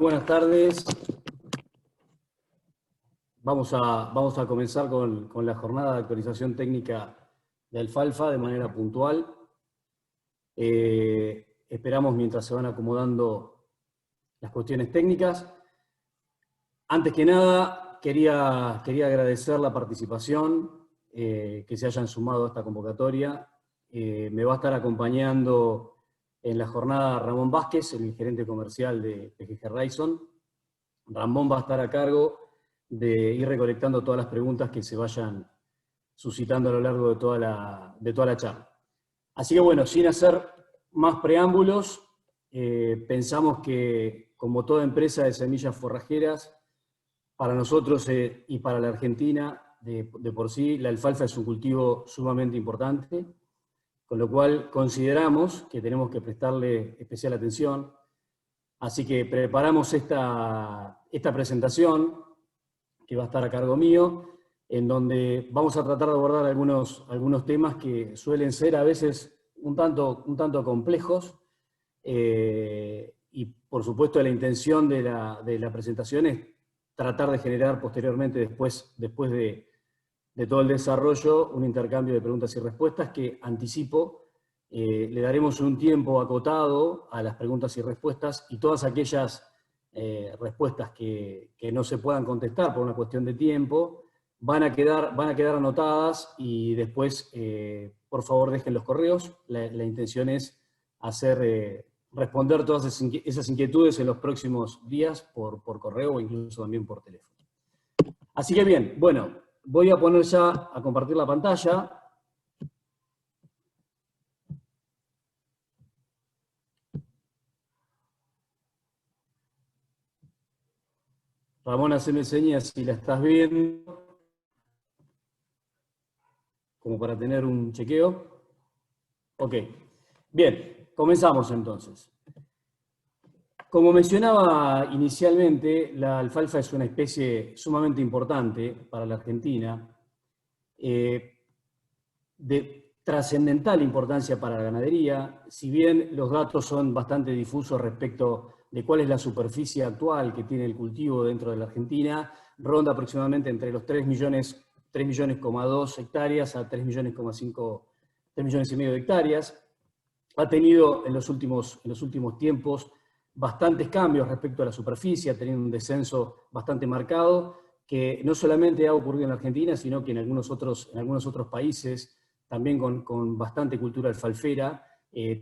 Buenas tardes. Vamos a comenzar con la jornada de actualización técnica de alfalfa de manera puntual. Esperamos mientras se van acomodando las cuestiones técnicas. Antes que nada, quería agradecer la participación, que se hayan sumado a esta convocatoria. Me va a estar acompañando en la jornada Ramón Vázquez, el gerente comercial de PGG Raison. Ramón va a estar a cargo de ir recolectando todas las preguntas que se vayan suscitando a lo largo de toda la charla. Así que bueno, sin hacer más preámbulos, pensamos que, como toda empresa de semillas forrajeras, para nosotros y para la Argentina, de por sí, la alfalfa es un cultivo sumamente importante, con lo cual consideramos que tenemos que prestarle especial atención. Así que preparamos esta presentación, que va a estar a cargo mío, en donde vamos a tratar de abordar algunos temas que suelen ser a veces un tanto complejos, y por supuesto la intención de la presentación es tratar de generar posteriormente, después de todo el desarrollo, un intercambio de preguntas y respuestas que, anticipo, le daremos un tiempo acotado a las preguntas y respuestas, y todas aquellas respuestas que no se puedan contestar por una cuestión de tiempo van a quedar anotadas, y después, por favor, dejen los correos. La intención es responder todas esas inquietudes en los próximos días por correo o incluso también por teléfono. Así que bien, bueno, voy a poner ya a compartir la pantalla. Ramón, haceme señas si la estás viendo, como para tener un chequeo. Ok, bien, comenzamos entonces. Como mencionaba inicialmente, la alfalfa es una especie sumamente importante para la Argentina, de trascendental importancia para la ganadería. Si bien los datos son bastante difusos respecto de cuál es la superficie actual que tiene el cultivo dentro de la Argentina, ronda aproximadamente entre los 3,2 millones hectáreas a 3,5 millones de hectáreas. Ha tenido en los últimos tiempos bastantes cambios respecto a la superficie, ha tenido un descenso bastante marcado, que no solamente ha ocurrido en la Argentina, sino que en algunos otros países, también con bastante cultura alfalfera,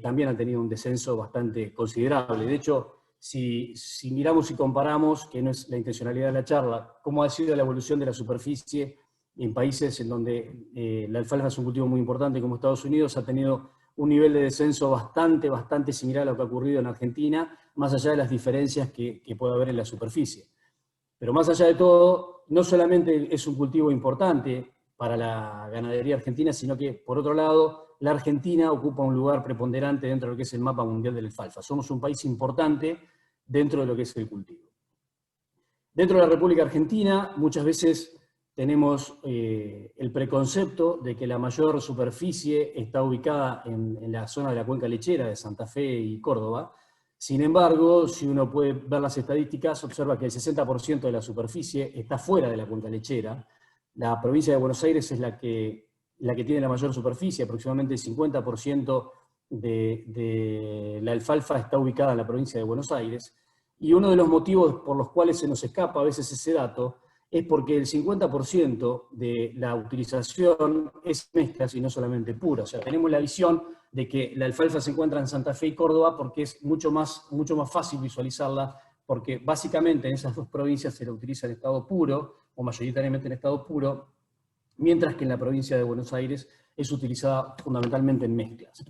también han tenido un descenso bastante considerable. De hecho, si miramos y comparamos, que no es la intencionalidad de la charla, cómo ha sido la evolución de la superficie en países en donde la alfalfa es un cultivo muy importante, como Estados Unidos, ha tenido un nivel de descenso bastante similar a lo que ha ocurrido en Argentina, más allá de las diferencias que puede haber en la superficie. Pero más allá de todo, no solamente es un cultivo importante para la ganadería argentina, sino que, por otro lado, la Argentina ocupa un lugar preponderante dentro de lo que es el mapa mundial de la alfalfa. Somos un país importante dentro de lo que es el cultivo. Dentro de la República Argentina, muchas veces tenemos el preconcepto de que la mayor superficie está ubicada en la zona de la cuenca lechera de Santa Fe y Córdoba. Sin embargo, si uno puede ver las estadísticas, observa que el 60% de la superficie está fuera de la cuenca lechera. La provincia de Buenos Aires es la que tiene la mayor superficie, aproximadamente el 50% de la alfalfa está ubicada en la provincia de Buenos Aires. Y uno de los motivos por los cuales se nos escapa a veces ese dato es porque el 50% de la utilización es mezclas y no solamente pura. O sea, tenemos la visión de que la alfalfa se encuentra en Santa Fe y Córdoba porque es mucho más fácil visualizarla, porque básicamente en esas dos provincias se la utiliza en estado puro, o mayoritariamente en estado puro, mientras que en la provincia de Buenos Aires es utilizada fundamentalmente en mezclas.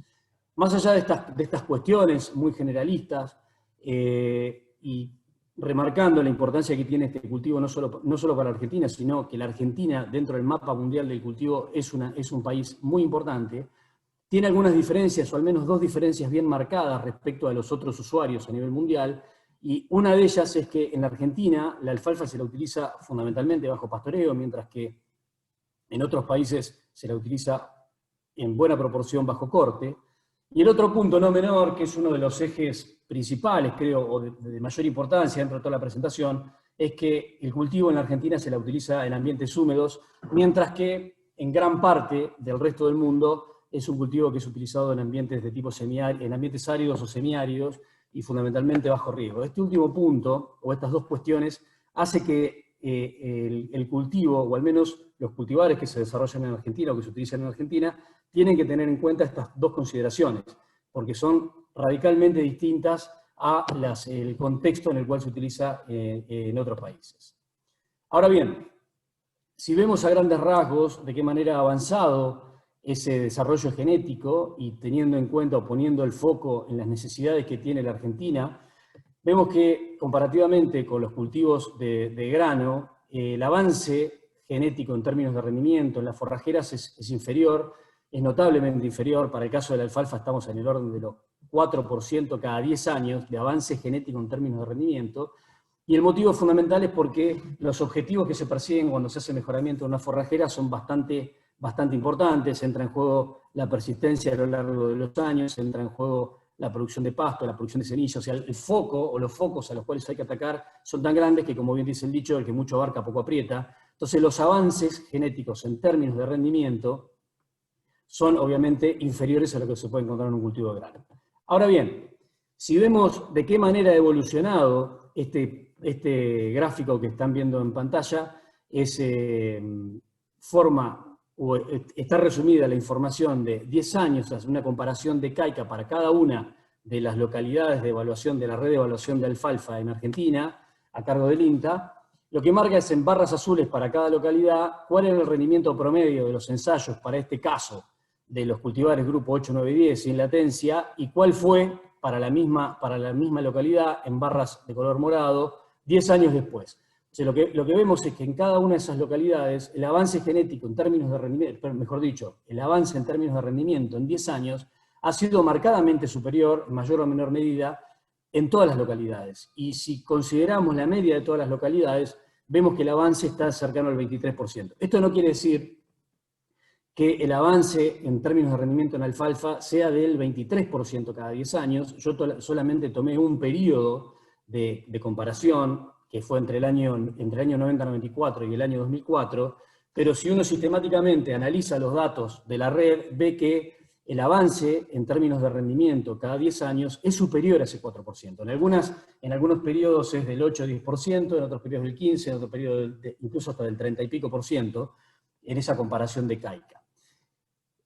Más allá de estas cuestiones muy generalistas, y remarcando la importancia que tiene este cultivo no solo para Argentina, sino que la Argentina, dentro del mapa mundial del cultivo, es un país muy importante, tiene algunas diferencias, o al menos dos diferencias bien marcadas respecto a los otros usuarios a nivel mundial, y una de ellas es que en la Argentina la alfalfa se la utiliza fundamentalmente bajo pastoreo, mientras que en otros países se la utiliza en buena proporción bajo corte. Y el otro punto no menor, que es uno de los ejes principales, creo, o de mayor importancia dentro de toda la presentación, es que el cultivo en la Argentina se la utiliza en ambientes húmedos, mientras que en gran parte del resto del mundo es un cultivo que es utilizado en ambientes de tipo en ambientes áridos o semiáridos y fundamentalmente bajo riego. Este último punto, o estas dos cuestiones, hace que el cultivo, o al menos los cultivares que se desarrollan en Argentina o que se utilizan en Argentina, tienen que tener en cuenta estas dos consideraciones, porque son radicalmente distintas a el contexto en el cual se utiliza en otros países. Ahora bien, si vemos a grandes rasgos de qué manera ha avanzado ese desarrollo genético y teniendo en cuenta o poniendo el foco en las necesidades que tiene la Argentina, vemos que comparativamente con los cultivos de grano, el avance genético en términos de rendimiento en las forrajeras es inferior, es notablemente inferior. Para el caso de la alfalfa estamos en el orden de los 4% cada 10 años de avance genético en términos de rendimiento, y el motivo fundamental es porque los objetivos que se persiguen cuando se hace mejoramiento de una forrajera son bastante importantes. Entra en juego la persistencia a lo largo de los años, entra en juego la producción de pasto, la producción de semillas. O sea, el foco o los focos a los cuales hay que atacar son tan grandes que, como bien dice el dicho, el que mucho abarca poco aprieta. Entonces los avances genéticos en términos de rendimiento son obviamente inferiores a lo que se puede encontrar en un cultivo de grano. Ahora bien, si vemos de qué manera ha evolucionado este gráfico que están viendo en pantalla, está resumida la información de 10 años, hace una comparación de CAICA para cada una de las localidades de evaluación de la red de evaluación de alfalfa en Argentina, a cargo del INTA. Lo que marca es en barras azules para cada localidad cuál era el rendimiento promedio de los ensayos para este caso de los cultivares grupo 8, 9 y 10 sin latencia, y cuál fue para la misma localidad en barras de color morado 10 años después. O sea, lo que vemos es que en cada una de esas localidades el avance genético en términos de rendimiento, mejor dicho, el avance en términos de rendimiento en 10 años ha sido marcadamente superior, en mayor o menor medida, en todas las localidades. Y si consideramos la media de todas las localidades, vemos que el avance está cercano al 23%. Esto no quiere decir que el avance en términos de rendimiento en alfalfa sea del 23% cada 10 años. Yo solamente tomé un periodo de comparación, que fue entre el año 90-94 y el año 2004, pero si uno sistemáticamente analiza los datos de la red, ve que el avance en términos de rendimiento cada 10 años es superior a ese 4%. En algunos periodos es del 8-10%, en otros periodos del 15%, en otros periodos incluso hasta del 30 y pico por ciento, en esa comparación de CAICA.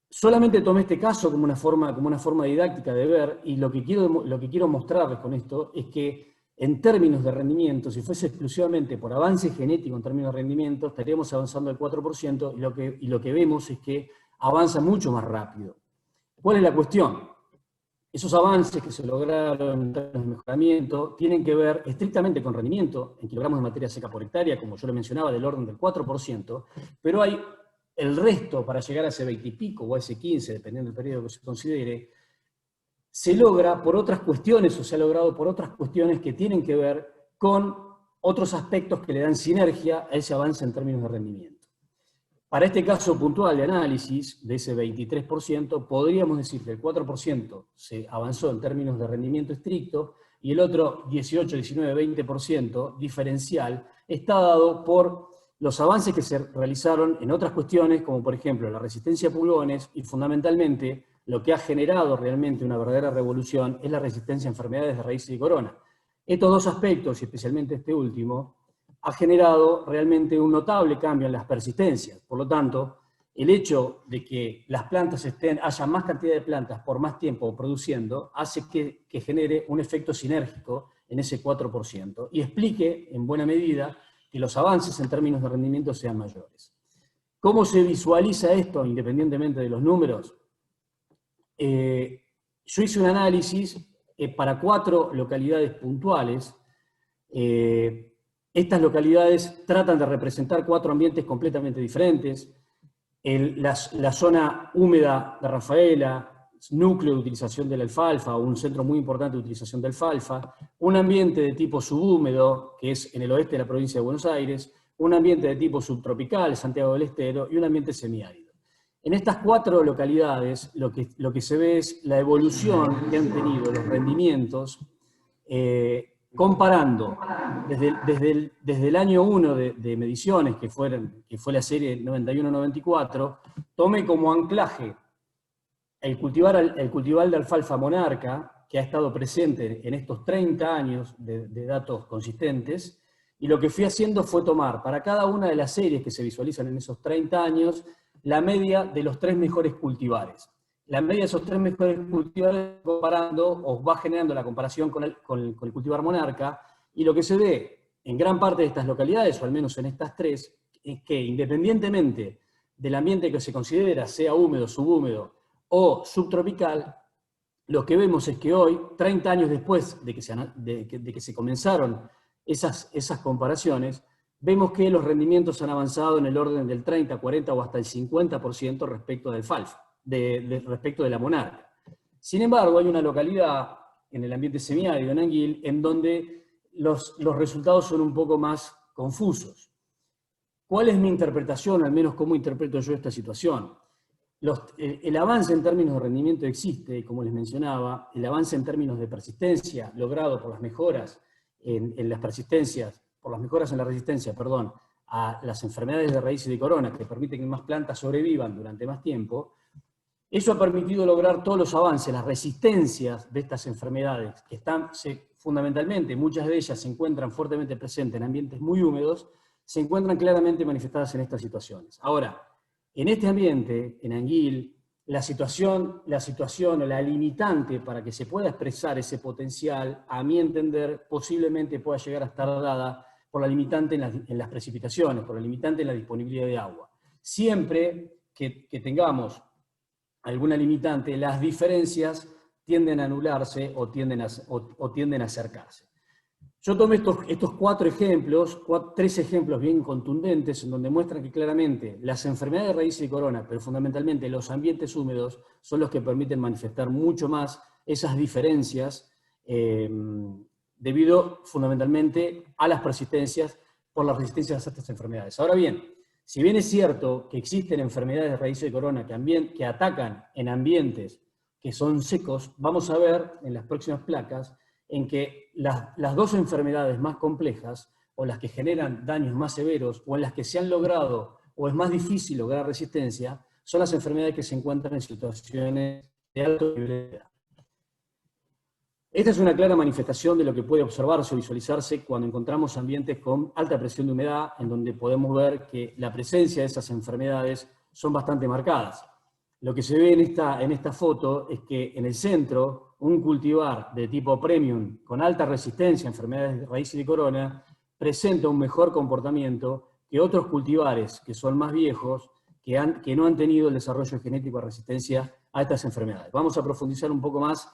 Solamente tomé este caso como una forma didáctica de ver, y lo que quiero mostrarles con esto es que en términos de rendimiento, si fuese exclusivamente por avance genético en términos de rendimiento, estaríamos avanzando al 4%, y lo que vemos es que avanza mucho más rápido. ¿Cuál es la cuestión? Esos avances que se lograron en términos de mejoramiento tienen que ver estrictamente con rendimiento en kilogramos de materia seca por hectárea, como yo lo mencionaba, del orden del 4%, pero hay el resto para llegar a ese 20 y pico o a ese 15, dependiendo del periodo que se considere, se logra por otras cuestiones, o se ha logrado por otras cuestiones que tienen que ver con otros aspectos que le dan sinergia a ese avance en términos de rendimiento. Para este caso puntual de análisis, de ese 23%, podríamos decir que el 4% se avanzó en términos de rendimiento estricto, y el otro 18, 19, 20% diferencial está dado por los avances que se realizaron en otras cuestiones, como por ejemplo la resistencia a pulgones, y fundamentalmente lo que ha generado realmente una verdadera revolución es la resistencia a enfermedades de raíz y corona. Estos dos aspectos, y especialmente este último, ha generado realmente un notable cambio en las persistencias. Por lo tanto, el hecho de que las plantas haya más cantidad de plantas por más tiempo produciendo, hace que genere un efecto sinérgico en ese 4%, y explique en buena medida que los avances en términos de rendimiento sean mayores. ¿Cómo se visualiza esto independientemente de los números? Yo hice un análisis para 4 localidades puntuales. Estas localidades tratan de representar 4 ambientes completamente diferentes. La zona húmeda de Rafaela, núcleo de utilización de la alfalfa, o un centro muy importante de utilización de alfalfa, un ambiente de tipo subhúmedo, que es en el oeste de la provincia de Buenos Aires, un ambiente de tipo subtropical, Santiago del Estero, y un ambiente semiárido. En estas 4 localidades lo que se ve es la evolución que han tenido los rendimientos comparando desde el año 1 de mediciones, que fue la serie 91-94, tome como anclaje el cultivar de alfalfa monarca, que ha estado presente en estos 30 años de datos consistentes, y lo que fui haciendo fue tomar para cada una de las series que se visualizan en esos 30 años, la media de los 3 mejores cultivares. La media de esos 3 mejores cultivares comparando, o va generando la comparación con el cultivar monarca, y lo que se ve en gran parte de estas localidades, o al menos en estas 3, es que independientemente del ambiente que se considera, sea húmedo, subhúmedo o subtropical, lo que vemos es que hoy, 30 años después de que se comenzaron esas comparaciones, vemos que los rendimientos han avanzado en el orden del 30, 40 o hasta el 50% respecto del alfalfa, respecto de la monarca. Sin embargo, hay una localidad en el ambiente semiárido, en Anguil, en donde los resultados son un poco más confusos. ¿Cuál es mi interpretación, al menos cómo interpreto yo esta situación? El avance en términos de rendimiento existe, como les mencionaba, el avance en términos de persistencia logrado por las mejoras en las persistencias, por las mejoras en la resistencia, perdón, a las enfermedades de raíz y de corona, que permiten que más plantas sobrevivan durante más tiempo. Eso ha permitido lograr todos los avances, las resistencias de estas enfermedades, que están fundamentalmente, muchas de ellas se encuentran fuertemente presentes en ambientes muy húmedos, se encuentran claramente manifestadas en estas situaciones. Ahora, en este ambiente, en Anguil, la situación o la limitante para que se pueda expresar ese potencial, a mi entender, posiblemente pueda llegar a estar dada por la limitante en las precipitaciones, por la limitante en la disponibilidad de agua. Siempre que tengamos alguna limitante, las diferencias tienden a anularse o tienden a acercarse. Yo tomé estos 4 ejemplos, 3 ejemplos bien contundentes, en donde muestran que claramente las enfermedades de raíz y corona, pero fundamentalmente los ambientes húmedos, son los que permiten manifestar mucho más esas diferencias, debido fundamentalmente a las persistencias, por las resistencias a estas enfermedades. Ahora bien, si bien es cierto que existen enfermedades de raíz y corona que atacan en ambientes que son secos, vamos a ver en las próximas placas en que las 2 enfermedades más complejas, o las que generan daños más severos, o en las que se han logrado, o es más difícil lograr resistencia, son las enfermedades que se encuentran en situaciones de alto nivel de humedad. Esta es una clara manifestación de lo que puede observarse o visualizarse cuando encontramos ambientes con alta presión de humedad, en donde podemos ver que la presencia de esas enfermedades son bastante marcadas. Lo que se ve en esta foto es que en el centro, un cultivar de tipo premium con alta resistencia a enfermedades de raíz y de corona presenta un mejor comportamiento que otros cultivares que son más viejos, que no han tenido el desarrollo genético de resistencia a estas enfermedades. Vamos a profundizar un poco más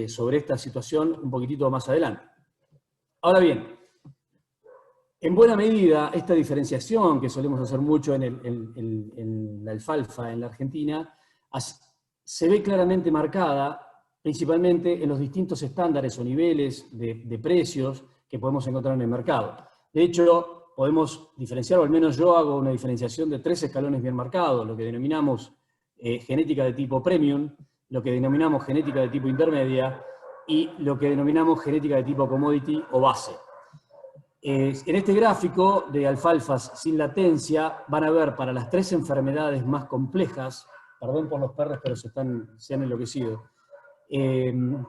sobre esta situación un poquitito más adelante. Ahora bien, en buena medida, esta diferenciación que solemos hacer mucho en la alfalfa en la Argentina, se ve claramente marcada principalmente en los distintos estándares o niveles de precios que podemos encontrar en el mercado. De hecho, podemos diferenciar, o al menos yo hago una diferenciación de 3 escalones bien marcados, lo que denominamos genética de tipo premium, lo que denominamos genética de tipo intermedia y lo que denominamos genética de tipo commodity o base. En este gráfico de alfalfas sin latencia van a ver para las 3 enfermedades más complejas, perdón por los perros pero se han enloquecido,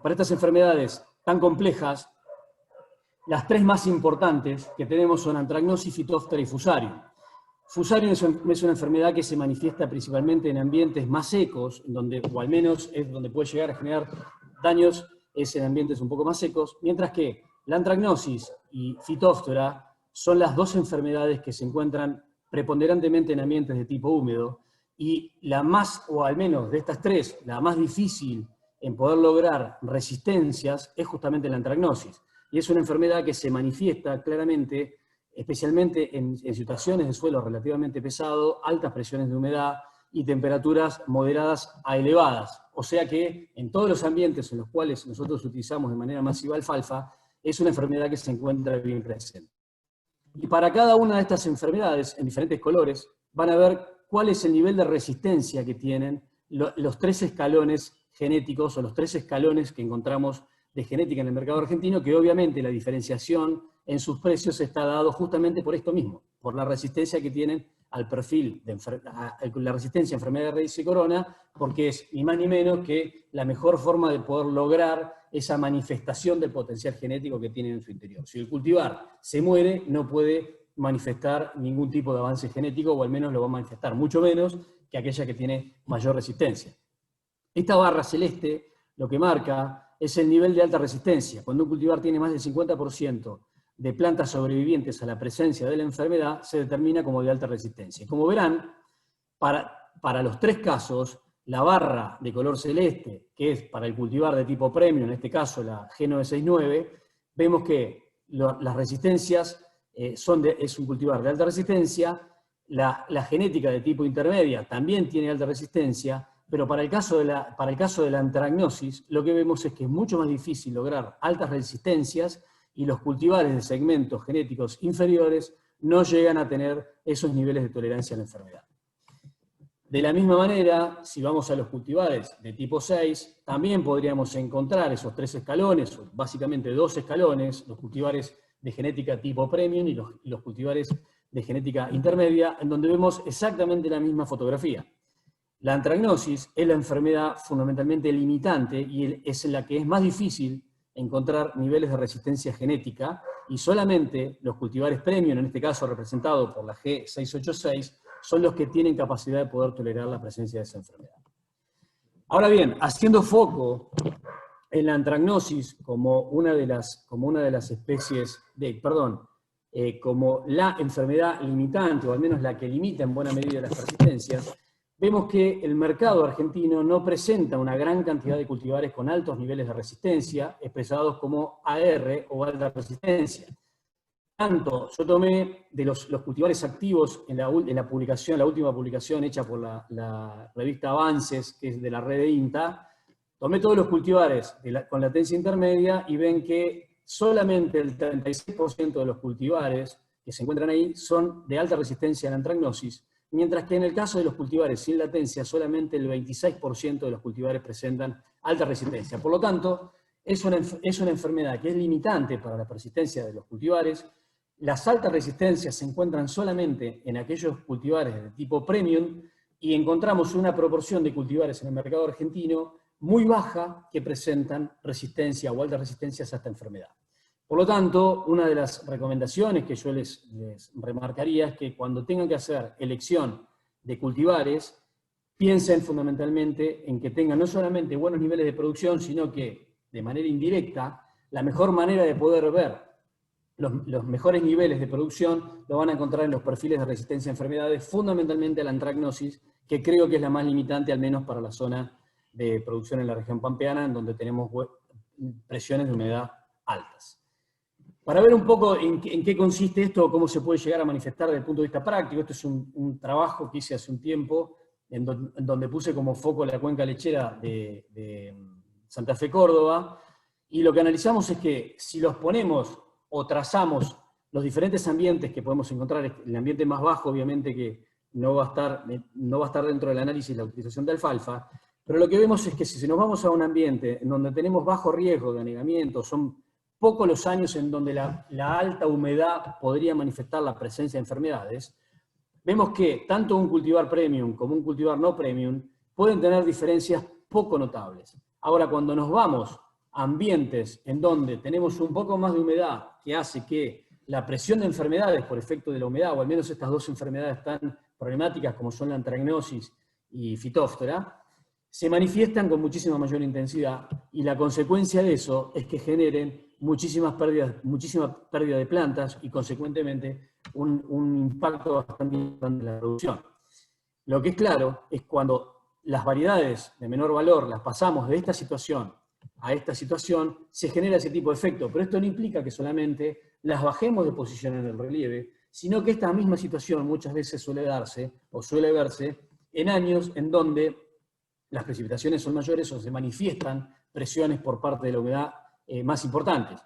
para estas enfermedades tan complejas, las 3 más importantes que tenemos son Anthragnosis, Phytophthora y Fusarium. Fusarium es una enfermedad que se manifiesta principalmente en ambientes más secos, o al menos es donde puede llegar a generar daños, es en ambientes un poco más secos, mientras que la Anthragnosis y Phytophthora son las 2 enfermedades que se encuentran preponderantemente en ambientes de tipo húmedo, y la más, o al menos de estas 3, la más difícil en poder lograr resistencias es justamente la Anthragnosis. Y es una enfermedad que se manifiesta claramente, especialmente en situaciones de suelo relativamente pesado, altas presiones de humedad y temperaturas moderadas a elevadas. O sea que en todos los ambientes en los cuales nosotros utilizamos de manera masiva alfalfa, es una enfermedad que se encuentra bien presente. Y para cada una de estas enfermedades, en diferentes colores, van a ver cuál es el nivel de resistencia que tienen los 3 escalones genéticos o los 3 escalones que encontramos de genética en el mercado argentino, que obviamente la diferenciación en sus precios está dado justamente por esto mismo, por la resistencia que tienen al perfil, la resistencia a enfermedad de raíz y corona, porque es ni más ni menos que la mejor forma de poder lograr esa manifestación del potencial genético que tienen en su interior. Si el cultivar se muere, no puede manifestar ningún tipo de avance genético, o al menos lo va a manifestar mucho menos que aquella que tiene mayor resistencia. Esta barra celeste lo que marca es el nivel de alta resistencia. Cuando un cultivar tiene más del 50% de plantas sobrevivientes a la presencia de la enfermedad, se determina como de alta resistencia. Y como verán, para los 3 casos, la barra de color celeste, que es para el cultivar de tipo premium, en este caso la G969, vemos que las resistencias es un cultivar de alta resistencia, la genética de tipo intermedia también tiene alta resistencia, pero para el caso de la antragnosis, lo que vemos es que es mucho más difícil lograr altas resistencias y los cultivares de segmentos genéticos inferiores no llegan a tener esos niveles de tolerancia a la enfermedad. De la misma manera, si vamos a los cultivares de tipo 6, también podríamos encontrar esos 3 escalones, o básicamente 2 escalones, los cultivares de genética tipo premium y los cultivares de genética intermedia, en donde vemos exactamente la misma fotografía. La antragnosis es la enfermedad fundamentalmente limitante y es la que es más difícil encontrar niveles de resistencia genética, y solamente los cultivares premium, en este caso representado por la G686, son los que tienen capacidad de poder tolerar la presencia de esa enfermedad. Ahora bien, haciendo foco en la antragnosis como una de las especies como la enfermedad limitante, o al menos la que limita en buena medida las resistencias, vemos que el mercado argentino no presenta una gran cantidad de cultivares con altos niveles de resistencia, expresados como AR o alta resistencia. Tanto, yo tomé de los cultivares activos en la última publicación hecha por la revista Avances, que es de la red de INTA, tomé todos los cultivares con latencia intermedia y ven que solamente el 36% de los cultivares que se encuentran ahí son de alta resistencia a la antragnosis, mientras que en el caso de los cultivares sin latencia, solamente el 26% de los cultivares presentan alta resistencia. Por lo tanto, es una enfermedad que es limitante para la persistencia de los cultivares. Las altas resistencias se encuentran solamente en aquellos cultivares de tipo premium, y encontramos una proporción de cultivares en el mercado argentino muy baja que presentan resistencia o altas resistencias a esta enfermedad. Por lo tanto, una de las recomendaciones que yo les remarcaría es que cuando tengan que hacer elección de cultivares, piensen fundamentalmente en que tengan no solamente buenos niveles de producción, sino que, de manera indirecta, la mejor manera de poder ver los mejores niveles de producción lo van a encontrar en los perfiles de resistencia a enfermedades, fundamentalmente a la antragnosis, que creo que es la más limitante, al menos para la zona de producción en la región pampeana, en donde tenemos presiones de humedad altas. Para ver un poco en qué consiste esto, cómo se puede llegar a manifestar desde el punto de vista práctico, esto es un trabajo que hice hace un tiempo, en donde puse como foco la cuenca lechera de Santa Fe, Córdoba, y lo que analizamos es que si los ponemos o trazamos los diferentes ambientes que podemos encontrar, el ambiente más bajo obviamente que no va a estar dentro del análisis la utilización de alfalfa, pero lo que vemos es que si nos vamos a un ambiente en donde tenemos bajo riesgo de anegamiento, son pocos los años en donde la alta humedad podría manifestar la presencia de enfermedades, vemos que tanto un cultivar premium como un cultivar no premium pueden tener diferencias poco notables. Ahora, cuando nos vamos a ambientes en donde tenemos un poco más de humedad, que hace que la presión de enfermedades por efecto de la humedad, o al menos estas dos enfermedades tan problemáticas como son la antragnosis y Phytophthora, se manifiestan con muchísima mayor intensidad, y la consecuencia de eso es que generen muchísima pérdida de plantas y consecuentemente un impacto bastante importante en la producción. Lo que es claro es cuando las variedades de menor valor las pasamos de esta situación a esta situación, se genera ese tipo de efecto, pero esto no implica que solamente las bajemos de posición en el relieve, sino que esta misma situación muchas veces suele darse o suele verse en años en donde las precipitaciones son mayores o se manifiestan presiones por parte de la humedad más importantes.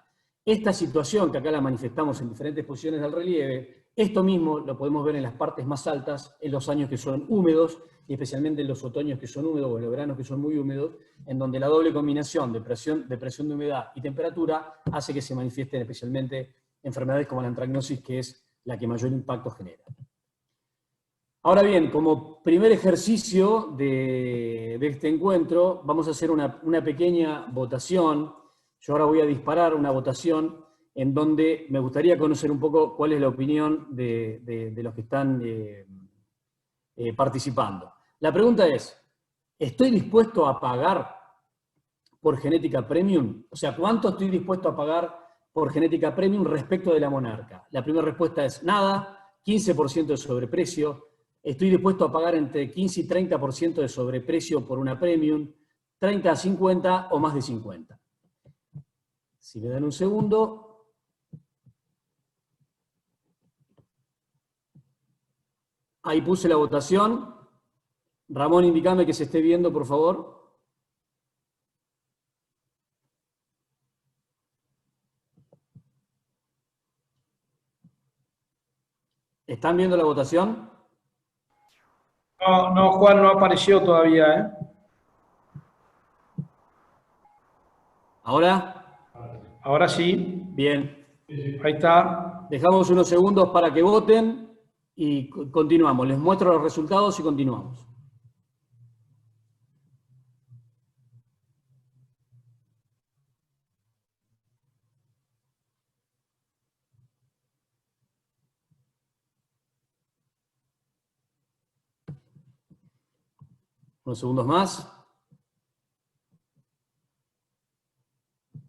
Esta situación, que acá la manifestamos en diferentes posiciones del relieve, esto mismo lo podemos ver en las partes más altas, en los años que son húmedos, y especialmente en los otoños que son húmedos, o en los veranos que son muy húmedos, en donde la doble combinación de presión de humedad y temperatura hace que se manifiesten especialmente enfermedades como la antracnosis, que es la que mayor impacto genera. Ahora bien, como primer ejercicio de este encuentro, vamos a hacer una pequeña votación. Yo ahora voy a disparar una votación en donde me gustaría conocer un poco cuál es la opinión de los que están participando. La pregunta es, ¿estoy dispuesto a pagar por genética premium? O sea, ¿cuánto estoy dispuesto a pagar por genética premium respecto de la monarca? La primera respuesta es nada, 15% de sobreprecio. Estoy dispuesto a pagar entre 15 y 30% de sobreprecio por una premium, 30 a 50 o más de 50. Si me dan un segundo. Ahí puse la votación. Ramón, indícame que se esté viendo, por favor. ¿Están viendo la votación? No, no, Juan, no apareció todavía, ¿eh? ¿Ahora? Ahora sí. Bien. Ahí está. Dejamos unos segundos para que voten y continuamos. Les muestro los resultados y continuamos. Unos segundos más.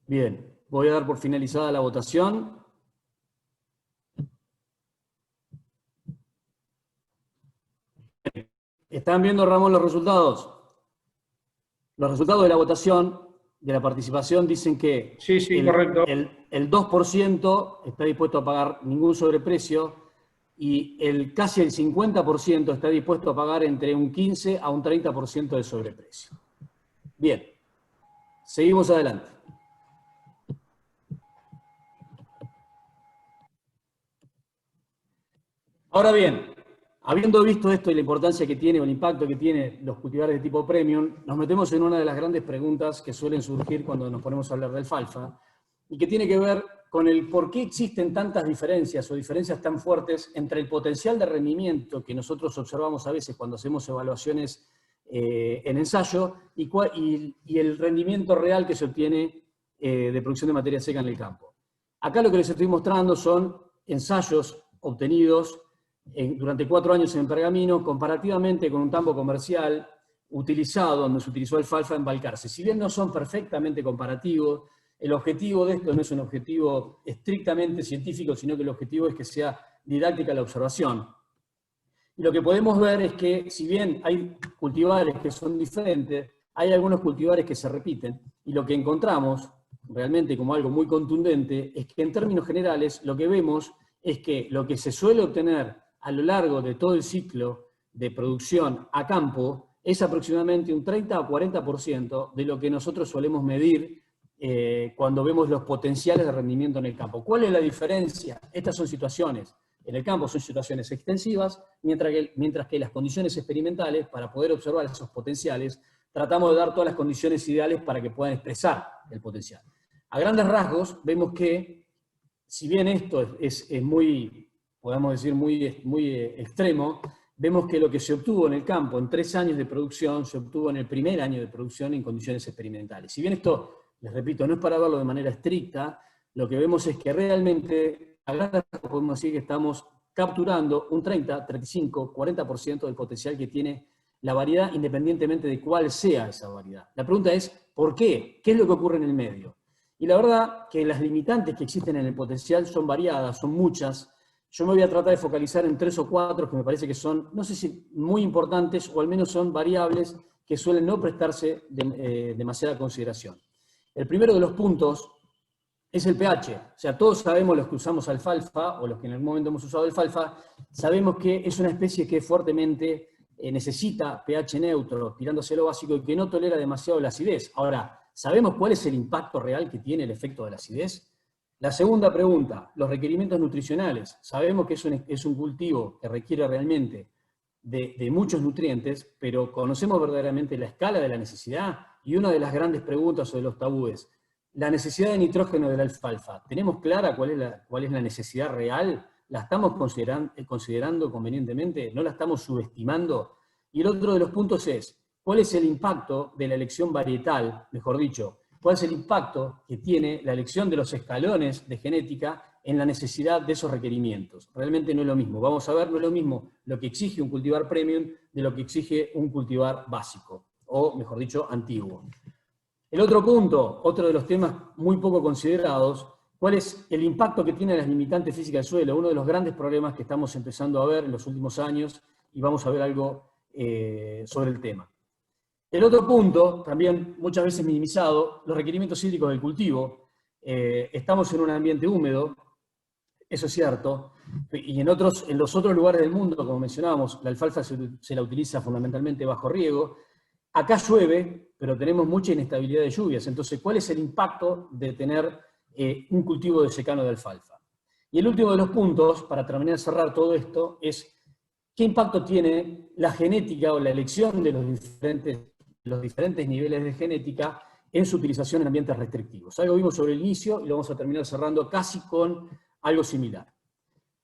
Bien, voy a dar por finalizada la votación. ¿Están viendo, Ramón, los resultados? Los resultados de la votación, de la participación, dicen que Sí, correcto. el 2% está dispuesto a pagar ningún sobreprecio y casi el 50% está dispuesto a pagar entre un 15 a un 30% de sobreprecio. Bien, seguimos adelante. Ahora bien, habiendo visto esto y la importancia que tiene o el impacto que tiene los cultivares de tipo premium, nos metemos en una de las grandes preguntas que suelen surgir cuando nos ponemos a hablar del alfalfa y que tiene que ver con el por qué existen tantas diferencias o diferencias tan fuertes entre el potencial de rendimiento que nosotros observamos a veces cuando hacemos evaluaciones en ensayo y el rendimiento real que se obtiene de producción de materia seca en el campo. Acá lo que les estoy mostrando son ensayos obtenidos durante 4 años en Pergamino, comparativamente con un campo comercial utilizado, donde se utilizó alfalfa en Balcarce. Si bien no son perfectamente comparativos, el objetivo de esto no es un objetivo estrictamente científico, sino que el objetivo es que sea didáctica la observación. Y lo que podemos ver es que, si bien hay cultivares que son diferentes, hay algunos cultivares que se repiten, y lo que encontramos realmente como algo muy contundente es que en términos generales lo que vemos es que lo que se suele obtener a lo largo de todo el ciclo de producción a campo es aproximadamente un 30 o 40% de lo que nosotros solemos medir cuando vemos los potenciales de rendimiento en el campo. ¿Cuál es la diferencia? Estas son situaciones, en el campo son situaciones extensivas, mientras que las condiciones experimentales, para poder observar esos potenciales, tratamos de dar todas las condiciones ideales para que puedan expresar el potencial. A grandes rasgos, vemos que, si bien esto es muy, podemos decir, muy extremo, vemos que lo que se obtuvo en el campo en 3 años de producción, se obtuvo en el primer año de producción en condiciones experimentales. Si bien esto, les repito, no es para verlo de manera estricta, lo que vemos es que realmente, a grandes rasgos, podemos decir que estamos capturando un 30, 35, 40% del potencial que tiene la variedad, independientemente de cuál sea esa variedad. La pregunta es, ¿por qué? ¿Qué es lo que ocurre en el medio? Y la verdad que las limitantes que existen en el potencial son variadas, son muchas. Yo me voy a tratar de focalizar en 3 o 4 que me parece que son, no sé si muy importantes, o al menos son variables que suelen no prestarse demasiada consideración. El primero de los puntos es el pH. O sea, todos sabemos, los que usamos alfalfa, o los que en algún momento hemos usado alfalfa, sabemos que es una especie que fuertemente necesita pH neutro, tirando hacia lo básico, y que no tolera demasiado la acidez. Ahora, ¿sabemos cuál es el impacto real que tiene el efecto de la acidez? La segunda pregunta, los requerimientos nutricionales. Sabemos que es un cultivo que requiere realmente de muchos nutrientes, pero conocemos verdaderamente la escala de la necesidad, y una de las grandes preguntas o de los tabúes, la necesidad de nitrógeno de la alfalfa. ¿Tenemos clara cuál es la necesidad real? ¿La estamos considerando convenientemente? ¿No la estamos subestimando? Y el otro de los puntos es, ¿cuál es el impacto de la elección varietal, mejor dicho? ¿Cuál es el impacto que tiene la elección de los escalones de genética en la necesidad de esos requerimientos? Realmente no es lo mismo. Vamos a ver, no es lo mismo lo que exige un cultivar premium de lo que exige un cultivar básico, o mejor dicho, antiguo. El otro punto, otro de los temas muy poco considerados, ¿cuál es el impacto que tiene las limitantes físicas del suelo? Uno de los grandes problemas que estamos empezando a ver en los últimos años, y vamos a ver algo sobre el tema. El otro punto, también muchas veces minimizado, los requerimientos hídricos del cultivo. Estamos en un ambiente húmedo, eso es cierto, y en los otros lugares del mundo, como mencionábamos, la alfalfa se la utiliza fundamentalmente bajo riego. Acá llueve, pero tenemos mucha inestabilidad de lluvias. Entonces, ¿cuál es el impacto de tener un cultivo de secano de alfalfa? Y el último de los puntos, para terminar de cerrar todo esto, es ¿qué impacto tiene la genética o la elección de los diferentes niveles de genética en su utilización en ambientes restrictivos? Algo vimos sobre el inicio y lo vamos a terminar cerrando casi con algo similar.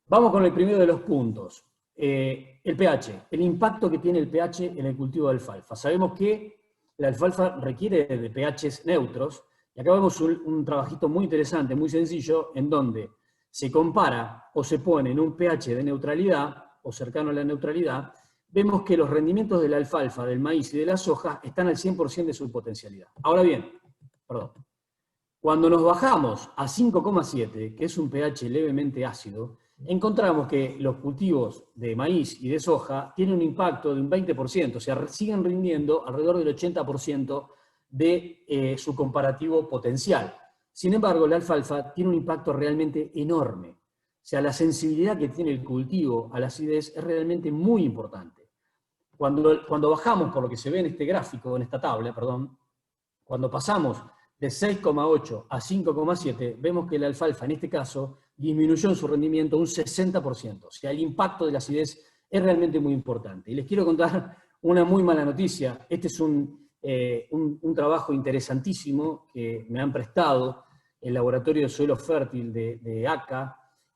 Vamos con el primero de los puntos. El pH, el impacto que tiene el pH en el cultivo de alfalfa. Sabemos que la alfalfa requiere de pHs neutros, y acá vemos un trabajito muy interesante, muy sencillo, en donde se compara o se pone en un pH de neutralidad, o cercano a la neutralidad, vemos que los rendimientos de la alfalfa, del maíz y de la soja están al 100% de su potencialidad. Ahora bien, cuando nos bajamos a 5,7, que es un pH levemente ácido, encontramos que los cultivos de maíz y de soja tienen un impacto de un 20%, o sea, siguen rindiendo alrededor del 80% de su comparativo potencial. Sin embargo, la alfalfa tiene un impacto realmente enorme. O sea, la sensibilidad que tiene el cultivo a la acidez es realmente muy importante. Cuando bajamos, por lo que se ve en este gráfico, en esta tabla, cuando pasamos de 6,8 a 5,7, vemos que la alfalfa, en este caso, disminuyó en su rendimiento un 60%. O sea, el impacto de la acidez es realmente muy importante. Y les quiero contar una muy mala noticia. Este es un trabajo interesantísimo que me han prestado el Laboratorio de Suelo Fértil de ACA.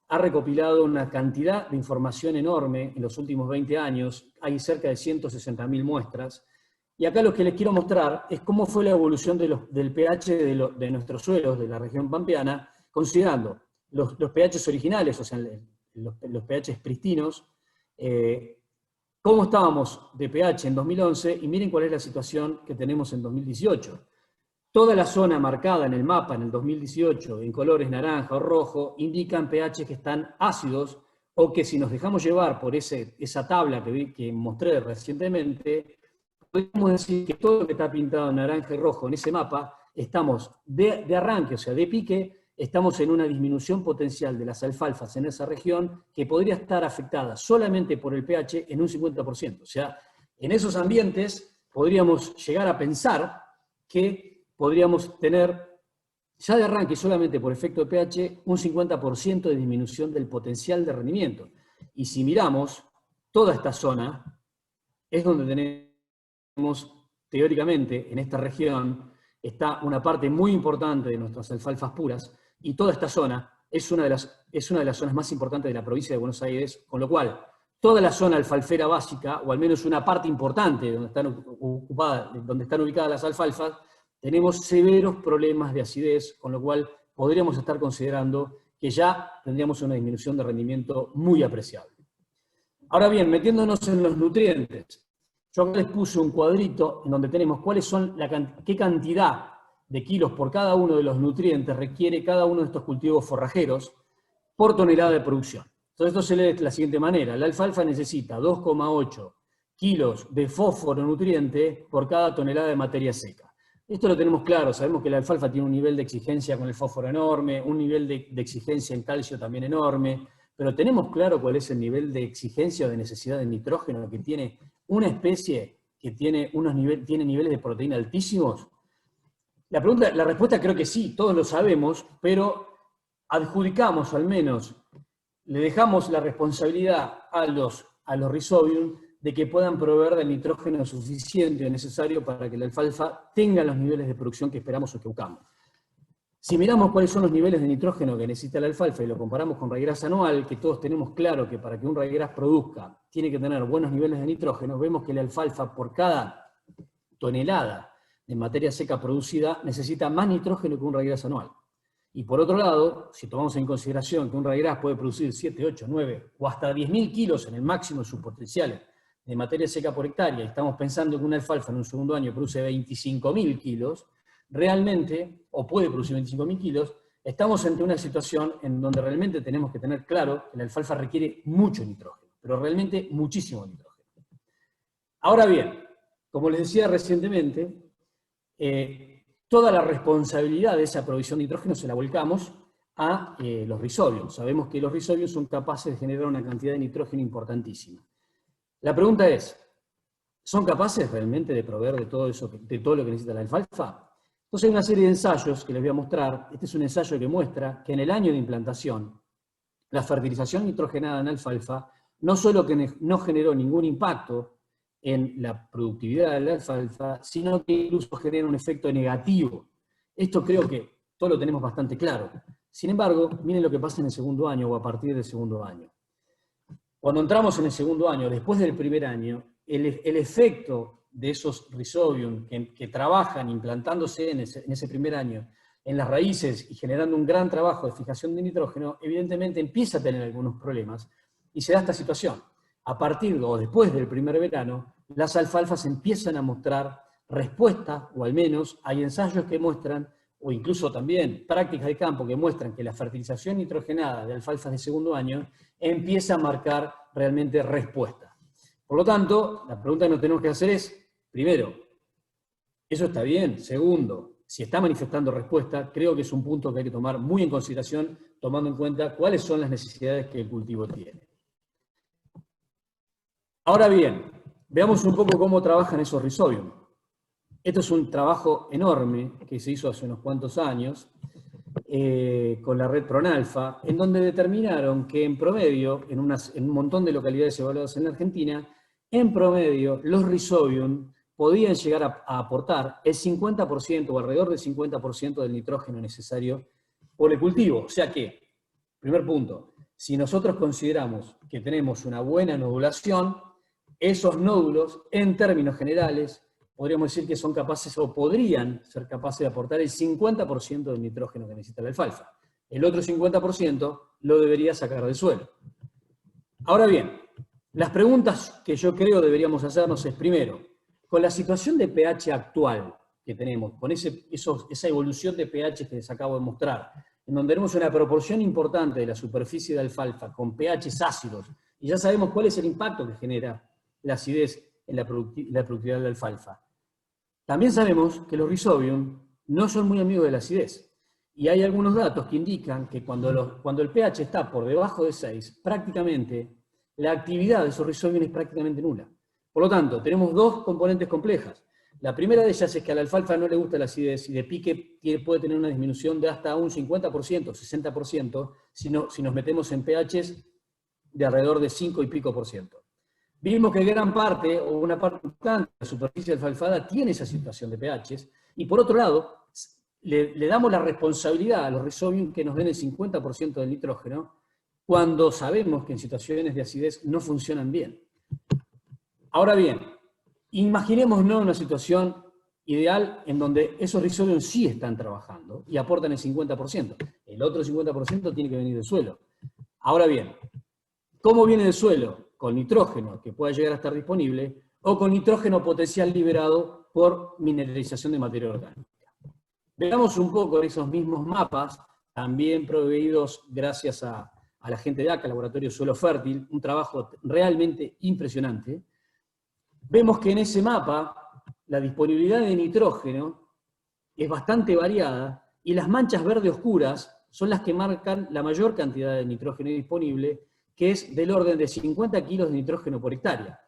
Ha recopilado una cantidad de información enorme en los últimos 20 años. Hay cerca de 160.000 muestras. Y acá lo que les quiero mostrar es cómo fue la evolución del pH de nuestros suelos, de la región pampeana, considerando los pHs originales, o sea, los pHs pristinos, cómo estábamos de pH en 2011, y miren cuál es la situación que tenemos en 2018. Toda la zona marcada en el mapa en el 2018, en colores naranja o rojo, indican pH que están ácidos, o que si nos dejamos llevar por esa tabla que mostré recientemente, podemos decir que todo lo que está pintado en naranja y rojo en ese mapa, estamos de arranque, o sea, de pique, estamos en una disminución potencial de las alfalfas en esa región que podría estar afectada solamente por el pH en un 50%. O sea, en esos ambientes podríamos llegar a pensar que podríamos tener, ya de arranque solamente por efecto de pH, un 50% de disminución del potencial de rendimiento. Y si miramos, toda esta zona es donde tenemos, teóricamente, en esta región, está una parte muy importante de nuestras alfalfas puras, y toda esta zona es una de las zonas más importantes de la provincia de Buenos Aires, con lo cual, toda la zona alfalfera básica, o al menos una parte importante donde están ubicadas las alfalfas, tenemos severos problemas de acidez, con lo cual podríamos estar considerando que ya tendríamos una disminución de rendimiento muy apreciable. Ahora bien, metiéndonos en los nutrientes, yo acá les puse un cuadrito en donde tenemos qué cantidad de kilos por cada uno de los nutrientes requiere cada uno de estos cultivos forrajeros por tonelada de producción. Entonces esto se lee de la siguiente manera: la alfalfa necesita 2,8 kilos de fósforo nutriente por cada tonelada de materia seca. Esto lo tenemos claro, sabemos que la alfalfa tiene un nivel de exigencia con el fósforo enorme, un nivel de exigencia en calcio también enorme, pero ¿tenemos claro cuál es el nivel de exigencia o de necesidad de nitrógeno que tiene una especie que tiene niveles de proteína altísimos? La respuesta creo que sí, todos lo sabemos, pero adjudicamos, o al menos le dejamos la responsabilidad a los Rhizobium de que puedan proveer del nitrógeno suficiente o necesario para que la alfalfa tenga los niveles de producción que esperamos o que buscamos. Si miramos cuáles son los niveles de nitrógeno que necesita la alfalfa y lo comparamos con ryegrass anual, que todos tenemos claro que para que un ryegrass produzca tiene que tener buenos niveles de nitrógeno, vemos que la alfalfa por cada tonelada de materia seca producida necesita más nitrógeno que un ryegrass anual. Y por otro lado, si tomamos en consideración que un ryegrass puede producir 7, 8, 9 o hasta 10.000 kilos en el máximo de sus potenciales de materia seca por hectárea, y estamos pensando que una alfalfa en un segundo año produce 25.000 kilos, realmente, o puede producir 25.000 kilos, estamos ante una situación en donde realmente tenemos que tener claro que la alfalfa requiere mucho nitrógeno, pero realmente muchísimo nitrógeno. Ahora bien, como les decía recientemente, toda la responsabilidad de esa provisión de nitrógeno se la volcamos a los Rhizobium. Sabemos que los Rhizobium son capaces de generar una cantidad de nitrógeno importantísima. La pregunta es, ¿son capaces realmente de proveer de todo eso, de todo lo que necesita la alfalfa? Entonces hay una serie de ensayos que les voy a mostrar. Este es un ensayo que muestra que en el año de implantación, la fertilización nitrogenada en alfalfa no solo que no generó ningún impacto en la productividad de la alfalfa, sino que incluso genera un efecto negativo. Esto creo que todos lo tenemos bastante claro. Sin embargo, miren lo que pasa en el segundo año o a partir del segundo año. Cuando entramos en el segundo año, después del primer año, el efecto de esos Rhizobium que trabajan implantándose en ese primer año en las raíces y generando un gran trabajo de fijación de nitrógeno, evidentemente empieza a tener algunos problemas y se da esta situación. A partir o después del primer verano, las alfalfas empiezan a mostrar respuesta, o al menos hay ensayos que muestran, o incluso también prácticas de campo que muestran que la fertilización nitrogenada de alfalfas de segundo año empieza a marcar realmente respuesta. Por lo tanto, la pregunta que nos tenemos que hacer es, primero, ¿eso está bien? Segundo, si está manifestando respuesta, creo que es un punto que hay que tomar muy en consideración, tomando en cuenta cuáles son las necesidades que el cultivo tiene. Ahora bien, veamos un poco cómo trabajan esos Rhizobium. Esto es un trabajo enorme que se hizo hace unos cuantos años con la red Pronalfa, en donde determinaron que en promedio, en un montón de localidades evaluadas en la Argentina, en promedio los Rhizobium podían llegar a aportar el 50% o alrededor del 50% del nitrógeno necesario por el cultivo. O sea que, primer punto, si nosotros consideramos que tenemos una buena nodulación, esos nódulos, en términos generales, podríamos decir que son capaces o podrían ser capaces de aportar el 50% del nitrógeno que necesita la alfalfa. El otro 50% lo debería sacar del suelo. Ahora bien, las preguntas que yo creo deberíamos hacernos es, primero, con la situación de pH actual que tenemos, con esa evolución de pH que les acabo de mostrar, en donde tenemos una proporción importante de la superficie de alfalfa con pHs ácidos, y ya sabemos cuál es el impacto que genera la acidez en la productividad de la alfalfa. También sabemos que los Rhizobium no son muy amigos de la acidez, y hay algunos datos que indican que cuando el pH está por debajo de 6, prácticamente la actividad de esos Rhizobium es prácticamente nula. Por lo tanto, tenemos dos componentes complejas. La primera de ellas es que a la alfalfa no le gusta la acidez y de pique puede tener una disminución de hasta un 50%, 60%, si nos metemos en pHs de alrededor de 5 y pico por ciento. Vimos que gran parte, o una parte importante de la superficie alfalfada tiene esa situación de pHs, y por otro lado, le damos la responsabilidad a los Rhizobium que nos den el 50% del nitrógeno, cuando sabemos que en situaciones de acidez no funcionan bien. Ahora bien, imaginémonos una situación ideal en donde esos Rhizobium sí están trabajando y aportan el 50%. El otro 50% tiene que venir del suelo. Ahora bien, ¿cómo viene del suelo? Con nitrógeno que pueda llegar a estar disponible, o con nitrógeno potencial liberado por mineralización de materia orgánica. Veamos un poco esos mismos mapas, también proveídos gracias a la gente de ACA, Laboratorio Suelo Fértil, un trabajo realmente impresionante. Vemos que en ese mapa la disponibilidad de nitrógeno es bastante variada, y las manchas verde oscuras son las que marcan la mayor cantidad de nitrógeno disponible, que es del orden de 50 kilos de nitrógeno por hectárea.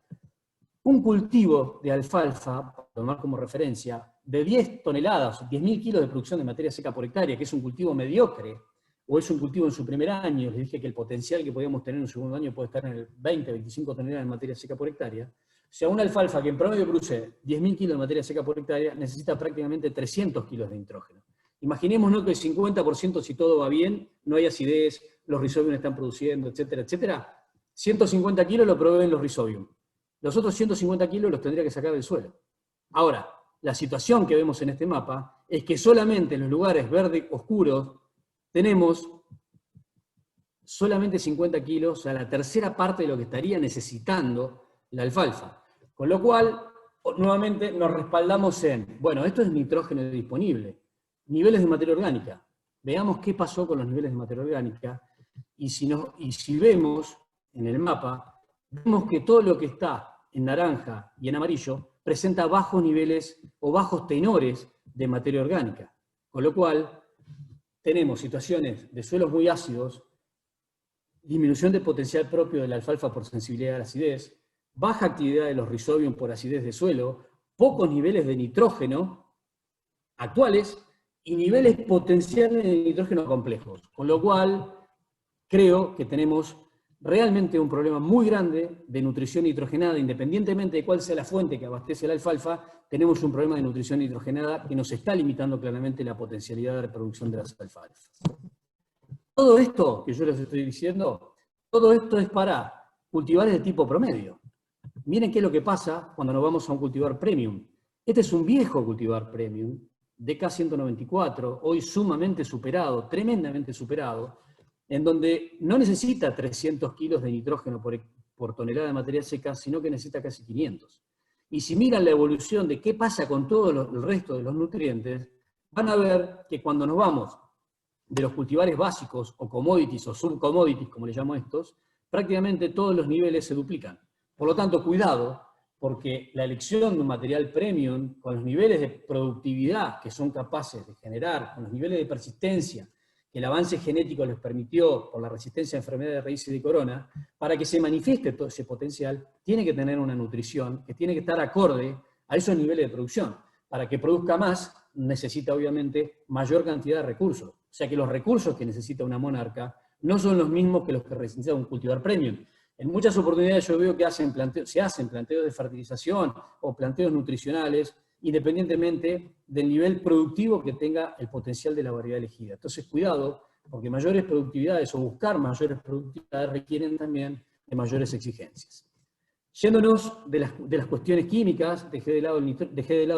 Un cultivo de alfalfa, para tomar como referencia, de 10 toneladas, 10.000 kilos de producción de materia seca por hectárea, que es un cultivo mediocre o es un cultivo en su primer año, les dije que el potencial que podíamos tener en un segundo año puede estar en el 20, 25 toneladas de materia seca por hectárea. O sea, una alfalfa que en promedio produce 10.000 kilos de materia seca por hectárea necesita prácticamente 300 kilos de nitrógeno. Imaginémonos que el 50%, si todo va bien, no hay acidez, los Rhizobium están produciendo, etcétera, etcétera. 150 kilos lo proveen los Rhizobium. Los otros 150 kilos los tendría que sacar del suelo. Ahora, la situación que vemos en este mapa es que solamente en los lugares verdes oscuros tenemos solamente 50 kilos, o sea, la tercera parte de lo que estaría necesitando la alfalfa. Con lo cual, nuevamente nos respaldamos en, bueno, esto es nitrógeno disponible, niveles de materia orgánica. Veamos qué pasó con los niveles de materia orgánica, y si vemos en el mapa, vemos que todo lo que está en naranja y en amarillo presenta bajos niveles o bajos tenores de materia orgánica. Con lo cual, tenemos situaciones de suelos muy ácidos, disminución del potencial propio de la alfalfa por sensibilidad a la acidez, baja actividad de los Rhizobium por acidez de suelo, pocos niveles de nitrógeno actuales y niveles potenciales de nitrógeno complejos. Con lo cual, creo que tenemos realmente un problema muy grande de nutrición nitrogenada, independientemente de cuál sea la fuente que abastece la alfalfa, tenemos un problema de nutrición nitrogenada que nos está limitando claramente la potencialidad de reproducción de las alfalfas. Todo esto que yo les estoy diciendo, todo esto es para cultivares de tipo promedio. Miren qué es lo que pasa cuando nos vamos a un cultivar premium. Este es un viejo cultivar premium, DK194, hoy sumamente superado, tremendamente superado, en donde no necesita 300 kilos de nitrógeno por tonelada de materia seca, sino que necesita casi 500. Y si miran la evolución de qué pasa con todo el resto de los nutrientes, van a ver que cuando nos vamos de los cultivares básicos, o commodities, o subcommodities, como le llamo a estos, prácticamente todos los niveles se duplican. Por lo tanto, cuidado, porque la elección de un material premium, con los niveles de productividad que son capaces de generar, con los niveles de persistencia que el avance genético les permitió por la resistencia a enfermedades de raíz y de corona, para que se manifieste todo ese potencial, tiene que tener una nutrición que tiene que estar acorde a esos niveles de producción. Para que produzca más, necesita obviamente mayor cantidad de recursos. O sea que los recursos que necesita una monarca no son los mismos que los que necesita un cultivar premium. En muchas oportunidades yo veo que se hacen planteos de fertilización o planteos nutricionales, independientemente del nivel productivo que tenga el potencial de la variedad elegida. Entonces, cuidado, porque mayores productividades o buscar mayores productividades requieren también de mayores exigencias. Yéndonos de las cuestiones químicas, dejé de lado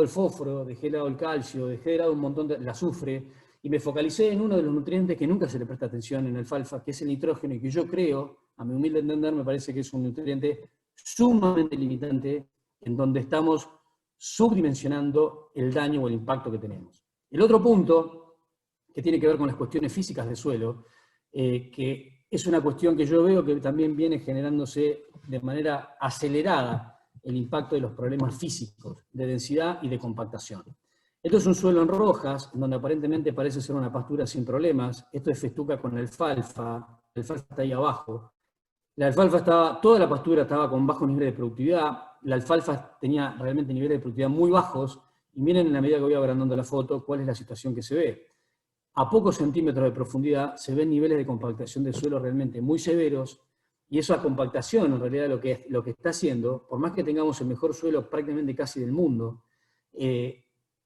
el fósforo, dejé de lado el calcio, dejé de lado un montón del azufre, y me focalicé en uno de los nutrientes que nunca se le presta atención en la alfalfa, que es el nitrógeno, y que yo creo, a mi humilde entender, me parece que es un nutriente sumamente limitante, en donde estamos subdimensionando el daño o el impacto que tenemos. El otro punto, que tiene que ver con las cuestiones físicas del suelo, que es una cuestión que yo veo que también viene generándose de manera acelerada el impacto de los problemas físicos, de densidad y de compactación. Esto es un suelo en rojas, donde aparentemente parece ser una pastura sin problemas. Esto es festuca con alfalfa, la alfalfa está ahí abajo. Toda la pastura estaba con bajos niveles de productividad, la alfalfa tenía realmente niveles de productividad muy bajos, y miren en la medida que voy agrandando la foto cuál es la situación que se ve. A pocos centímetros de profundidad se ven niveles de compactación del suelo realmente muy severos, y esa compactación en realidad lo que está haciendo, por más que tengamos el mejor suelo prácticamente casi del mundo,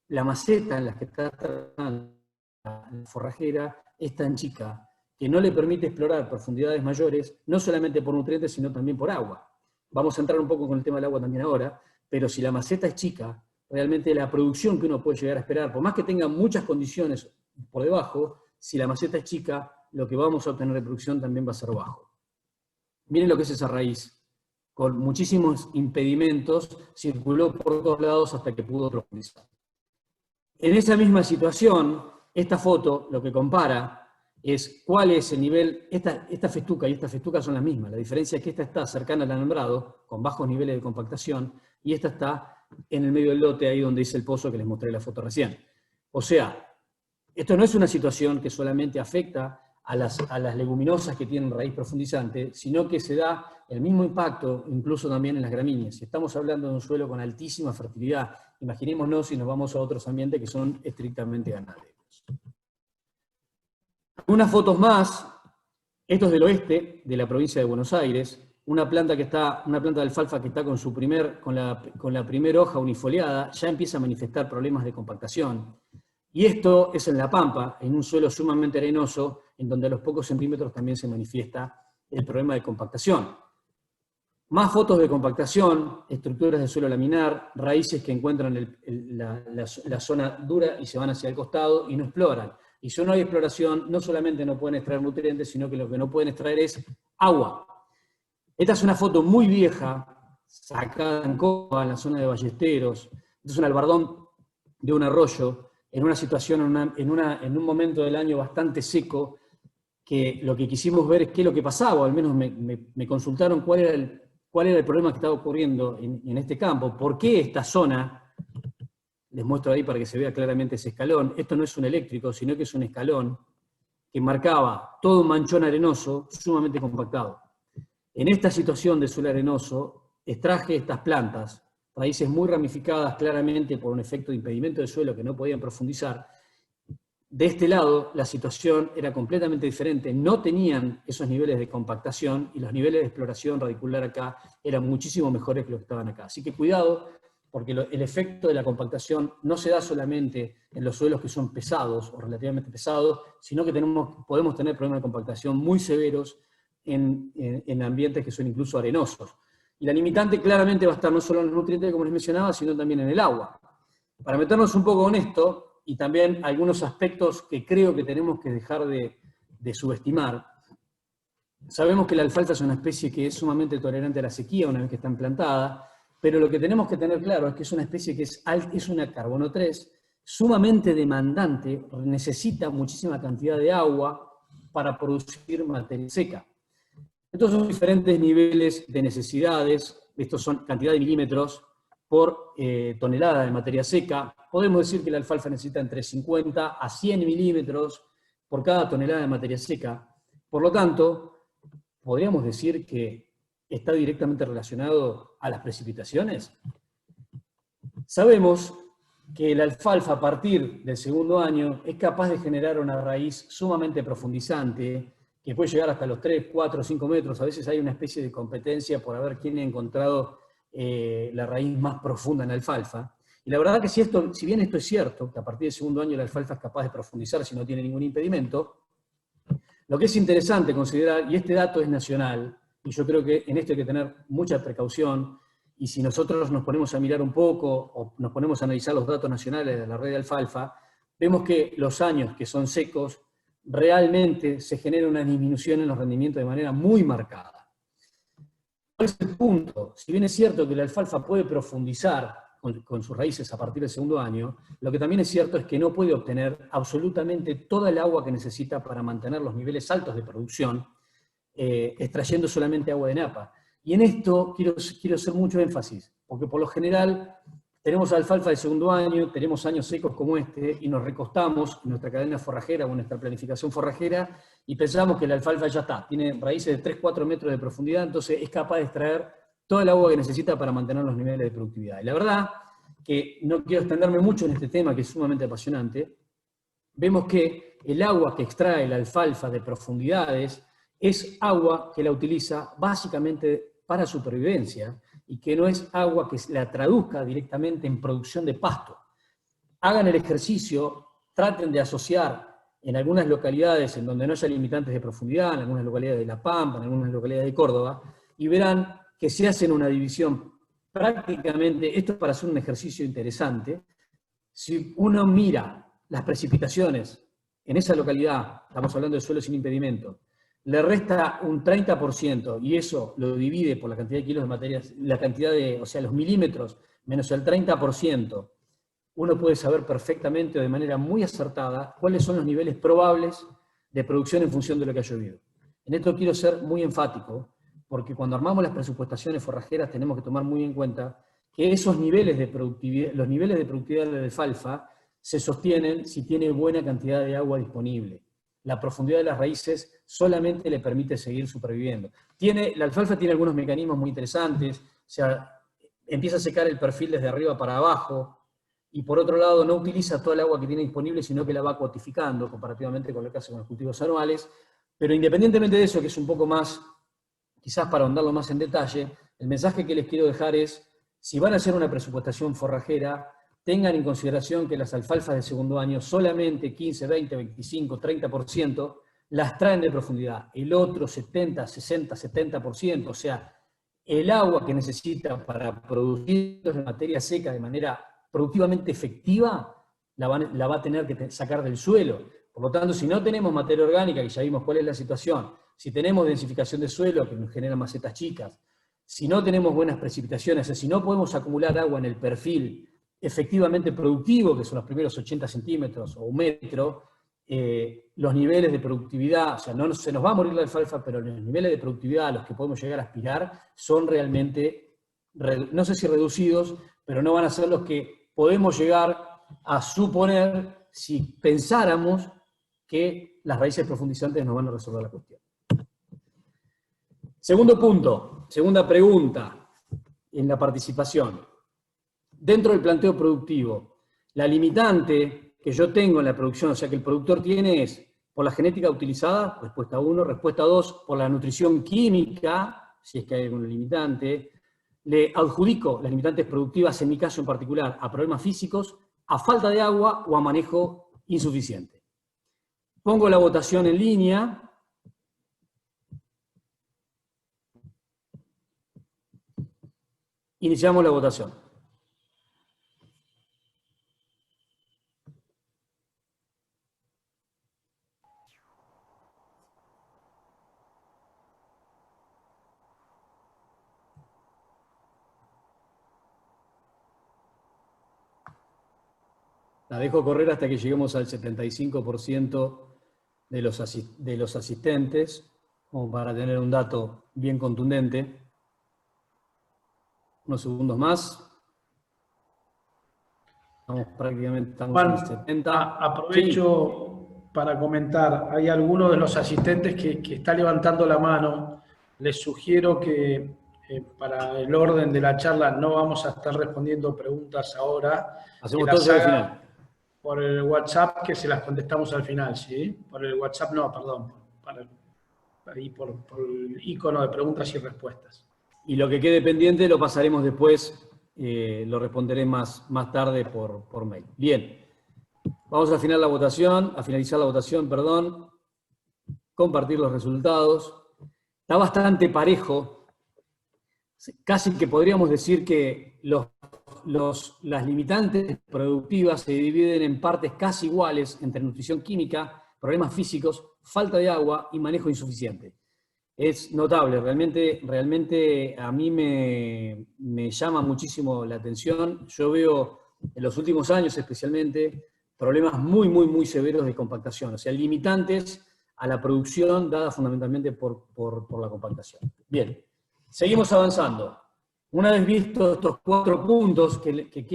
la maceta en la que está la forrajera es tan chica que no le permite explorar profundidades mayores, no solamente por nutrientes, sino también por agua. Vamos a entrar un poco con el tema del agua también ahora, pero si la maceta es chica, realmente la producción que uno puede llegar a esperar, por más que tenga muchas condiciones por debajo, si la maceta es chica, lo que vamos a obtener de producción también va a ser bajo. Miren lo que es esa raíz, con muchísimos impedimentos, circuló por todos lados hasta que pudo profundizar. En esa misma situación, esta foto lo que compara es cuál es el nivel, esta festuca y esta festuca son las mismas, la diferencia es que esta está cercana al alambrado, con bajos niveles de compactación, y esta está en el medio del lote, ahí donde dice el pozo que les mostré la foto recién. O sea, esto no es una situación que solamente afecta a las leguminosas que tienen raíz profundizante, sino que se da el mismo impacto incluso también en las gramíneas. Si estamos hablando de un suelo con altísima fertilidad, imaginémonos si nos vamos a otros ambientes que son estrictamente ganaderos. Unas fotos más, esto es del oeste, de la provincia de Buenos Aires, una planta de alfalfa que está con la primer hoja unifoliada, ya empieza a manifestar problemas de compactación. Y esto es en La Pampa, en un suelo sumamente arenoso, en donde a los pocos centímetros también se manifiesta el problema de compactación. Más fotos de compactación, estructuras de suelo laminar, raíces que encuentran la zona dura y se van hacia el costado y no exploran. Y si no hay exploración, no solamente no pueden extraer nutrientes, sino que lo que no pueden extraer es agua. Esta es una foto muy vieja, sacada en Córdoba, en la zona de Ballesteros. Este es un albardón de un arroyo, en una situación, en un momento del año bastante seco, que lo que quisimos ver es qué es lo que pasaba, o al menos me consultaron cuál era el problema que estaba ocurriendo en este campo, por qué esta zona, les muestro ahí para que se vea claramente ese escalón, esto no es un eléctrico, sino que es un escalón que marcaba todo un manchón arenoso sumamente compactado. En esta situación de suelo arenoso, extraje estas plantas, raíces muy ramificadas claramente por un efecto de impedimento de suelo que no podían profundizar. De este lado, la situación era completamente diferente, no tenían esos niveles de compactación y los niveles de exploración radicular acá eran muchísimo mejores que los que estaban acá. Así que cuidado, porque el efecto de la compactación no se da solamente en los suelos que son pesados o relativamente pesados, sino que podemos tener problemas de compactación muy severos en ambientes que son incluso arenosos. Y la limitante claramente va a estar no solo en los nutrientes, como les mencionaba, sino también en el agua. Para meternos un poco en esto, y también algunos aspectos que creo que tenemos que dejar de subestimar, sabemos que la alfalfa es una especie que es sumamente tolerante a la sequía una vez que está implantada, pero lo que tenemos que tener claro es que es una especie que es una carbono 3, sumamente demandante, necesita muchísima cantidad de agua para producir materia seca. Estos son diferentes niveles de necesidades, estos son cantidad de milímetros por tonelada de materia seca. Podemos decir que la alfalfa necesita entre 50 a 100 milímetros por cada tonelada de materia seca. Por lo tanto, podríamos decir que está directamente relacionado a las precipitaciones. Sabemos que la alfalfa a partir del segundo año es capaz de generar una raíz sumamente profundizante, que puede llegar hasta los 3, 4, 5 metros. A veces hay una especie de competencia por ver quién ha encontrado la raíz más profunda en la alfalfa. Y la verdad que si bien esto es cierto, que a partir del segundo año la alfalfa es capaz de profundizar si no tiene ningún impedimento, lo que es interesante considerar, y este dato es nacional, y yo creo que en esto hay que tener mucha precaución, y si nosotros nos ponemos a mirar un poco, o nos ponemos a analizar los datos nacionales de la red de alfalfa, vemos que los años que son secos, realmente se genera una disminución en los rendimientos de manera muy marcada. ¿Cuál es el punto? Si bien es cierto que la alfalfa puede profundizar con sus raíces a partir del segundo año, lo que también es cierto es que no puede obtener absolutamente toda el agua que necesita para mantener los niveles altos de producción, extrayendo solamente agua de napa. Y en esto quiero hacer mucho énfasis, porque por lo general tenemos alfalfa de segundo año, tenemos años secos como este, y nos recostamos en nuestra cadena forrajera o en nuestra planificación forrajera, y pensamos que la alfalfa ya está, tiene raíces de 3-4 metros de profundidad, entonces es capaz de extraer todo el agua que necesita para mantener los niveles de productividad. Y la verdad que no quiero extenderme mucho en este tema, que es sumamente apasionante, vemos que el agua que extrae la alfalfa de profundidades es agua que la utiliza básicamente para supervivencia, y que no es agua que la traduzca directamente en producción de pasto. Hagan el ejercicio, traten de asociar en algunas localidades en donde no haya limitantes de profundidad, en algunas localidades de La Pampa, en algunas localidades de Córdoba, y verán que se hacen una división prácticamente, esto es para hacer un ejercicio interesante, si uno mira las precipitaciones en esa localidad, estamos hablando de suelo sin impedimento, le resta un 30%, y eso lo divide por la cantidad de kilos de materia, la cantidad o sea, los milímetros, menos el 30%, uno puede saber perfectamente o de manera muy acertada cuáles son los niveles probables de producción en función de lo que ha llovido. En esto quiero ser muy enfático, porque cuando armamos las presupuestaciones forrajeras tenemos que tomar muy en cuenta que esos niveles de productividad, los niveles de productividad de la alfalfa, se sostienen si tiene buena cantidad de agua disponible. La profundidad de las raíces solamente le permite seguir superviviendo. La alfalfa tiene algunos mecanismos muy interesantes, o sea, empieza a secar el perfil desde arriba para abajo, y por otro lado no utiliza toda el agua que tiene disponible, sino que la va cuantificando comparativamente con lo que hace con los cultivos anuales. Pero independientemente de eso, que es un poco más, quizás para ahondarlo más en detalle, el mensaje que les quiero dejar es, si van a hacer una presupuestación forrajera, tengan en consideración que las alfalfas de segundo año solamente 15, 20, 25, 30% las traen de profundidad. El otro 70, 60, 70%, o sea, el agua que necesita para producir la materia seca de manera productivamente efectiva, la va a tener que sacar del suelo. Por lo tanto, si no tenemos materia orgánica, que ya vimos cuál es la situación, si tenemos densificación de suelo, que nos genera macetas chicas, si no tenemos buenas precipitaciones, o sea, si no podemos acumular agua en el perfil efectivamente productivo, que son los primeros 80 centímetros o un metro, los niveles de productividad, o sea, no se nos va a morir la alfalfa, pero los niveles de productividad a los que podemos llegar a aspirar son realmente, no sé si reducidos, pero no van a ser los que podemos llegar a suponer si pensáramos que las raíces profundizantes nos van a resolver la cuestión. Segundo punto, segunda pregunta en la participación. Dentro del planteo productivo, la limitante que yo tengo en la producción, o sea que el productor tiene, es por la genética utilizada, respuesta 1, respuesta 2, por la nutrición química, si es que hay algún limitante. Le adjudico las limitantes productivas, en mi caso en particular, a problemas físicos, a falta de agua o a manejo insuficiente. Pongo la votación en línea. Iniciamos la votación. La dejo correr hasta que lleguemos al 75% de los asistentes, como para tener un dato bien contundente. Unos segundos más. Estamos Juan, en el 70. aprovecho para comentar, hay alguno de los asistentes que está levantando la mano. Les sugiero que para el orden de la charla no vamos a estar respondiendo preguntas ahora. Hacemos Que todo las al haga final. por el WhatsApp, que se las contestamos al final, ¿sí? Por el WhatsApp no, perdón, ahí por el icono de preguntas y respuestas. Y lo que quede pendiente lo pasaremos después, lo responderé más tarde por mail. Bien, vamos a finalizar la votación, perdón, compartir los resultados. Está bastante parejo, casi que podríamos decir que las limitantes productivas se dividen en partes casi iguales entre nutrición química, problemas físicos, falta de agua y manejo insuficiente. Es notable, realmente a mí me llama muchísimo la atención. Yo veo en los últimos años especialmente problemas muy severos de compactación, o sea, limitantes a la producción dada fundamentalmente por la compactación. Bien, seguimos avanzando. Una vez vistos estos 4 puntos, que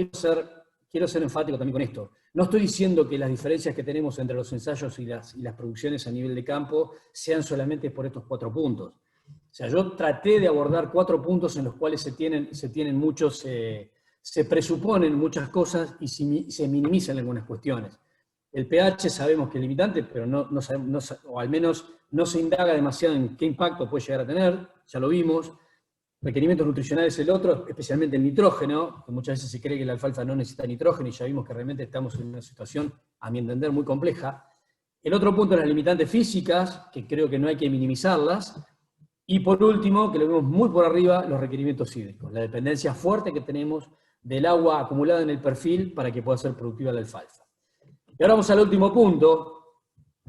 quiero ser enfático también con esto. No estoy diciendo que las diferencias que tenemos entre los ensayos y las producciones a nivel de campo sean solamente por estos 4 puntos. O sea, yo traté de abordar 4 puntos en los cuales se presuponen muchas cosas y se minimizan algunas cuestiones. El pH sabemos que es limitante, pero o al menos no se indaga demasiado en qué impacto puede llegar a tener, ya lo vimos. Requerimientos nutricionales el otro, especialmente el nitrógeno, que muchas veces se cree que la alfalfa no necesita nitrógeno y ya vimos que realmente estamos en una situación, a mi entender, muy compleja. El otro punto es las limitantes físicas, que creo que no hay que minimizarlas. Y por último, que lo vemos muy por arriba, los requerimientos hídricos, la dependencia fuerte que tenemos del agua acumulada en el perfil para que pueda ser productiva la alfalfa. Y ahora vamos al último punto,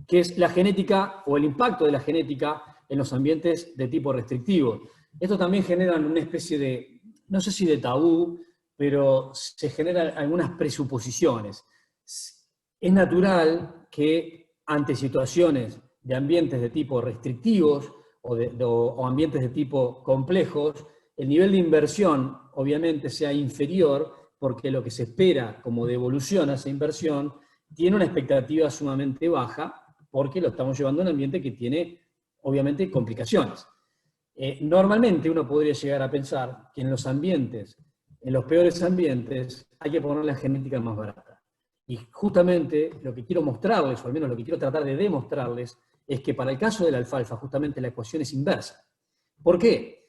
que es la genética o el impacto de la genética en los ambientes de tipo restrictivo. Esto también genera una especie de, no sé si de tabú, pero se generan algunas presuposiciones. Es natural que ante situaciones de ambientes de tipo restrictivos o ambientes de tipo complejos, el nivel de inversión obviamente sea inferior porque lo que se espera como devolución a esa inversión tiene una expectativa sumamente baja porque lo estamos llevando a un ambiente que tiene obviamente complicaciones. Normalmente uno podría llegar a pensar que en los ambientes en los peores ambientes hay que poner la genética más barata. Y justamente lo que quiero mostrarles, o al menos lo que quiero tratar de demostrarles, es que para el caso de la alfalfa, justamente la ecuación es inversa. ¿Por qué?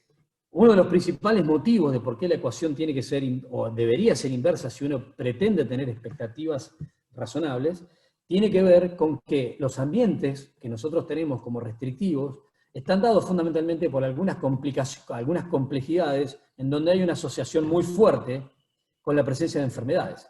Uno de los principales motivos de por qué la ecuación tiene que ser, o debería ser inversa si uno pretende tener expectativas razonables, tiene que ver con que los ambientes que nosotros tenemos como restrictivos están dados fundamentalmente por algunas complejidades en donde hay una asociación muy fuerte con la presencia de enfermedades.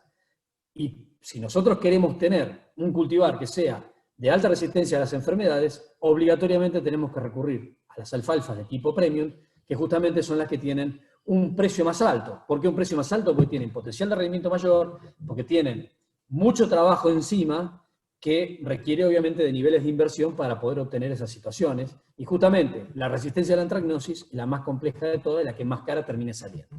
Y si nosotros queremos tener un cultivar que sea de alta resistencia a las enfermedades, obligatoriamente tenemos que recurrir a las alfalfas de tipo premium, que justamente son las que tienen un precio más alto. ¿Por qué un precio más alto? Porque tienen potencial de rendimiento mayor, porque tienen mucho trabajo encima, que requiere obviamente de niveles de inversión para poder obtener esas situaciones, y justamente la resistencia a la antracnosis, la más compleja de todas, la que más cara termina saliendo.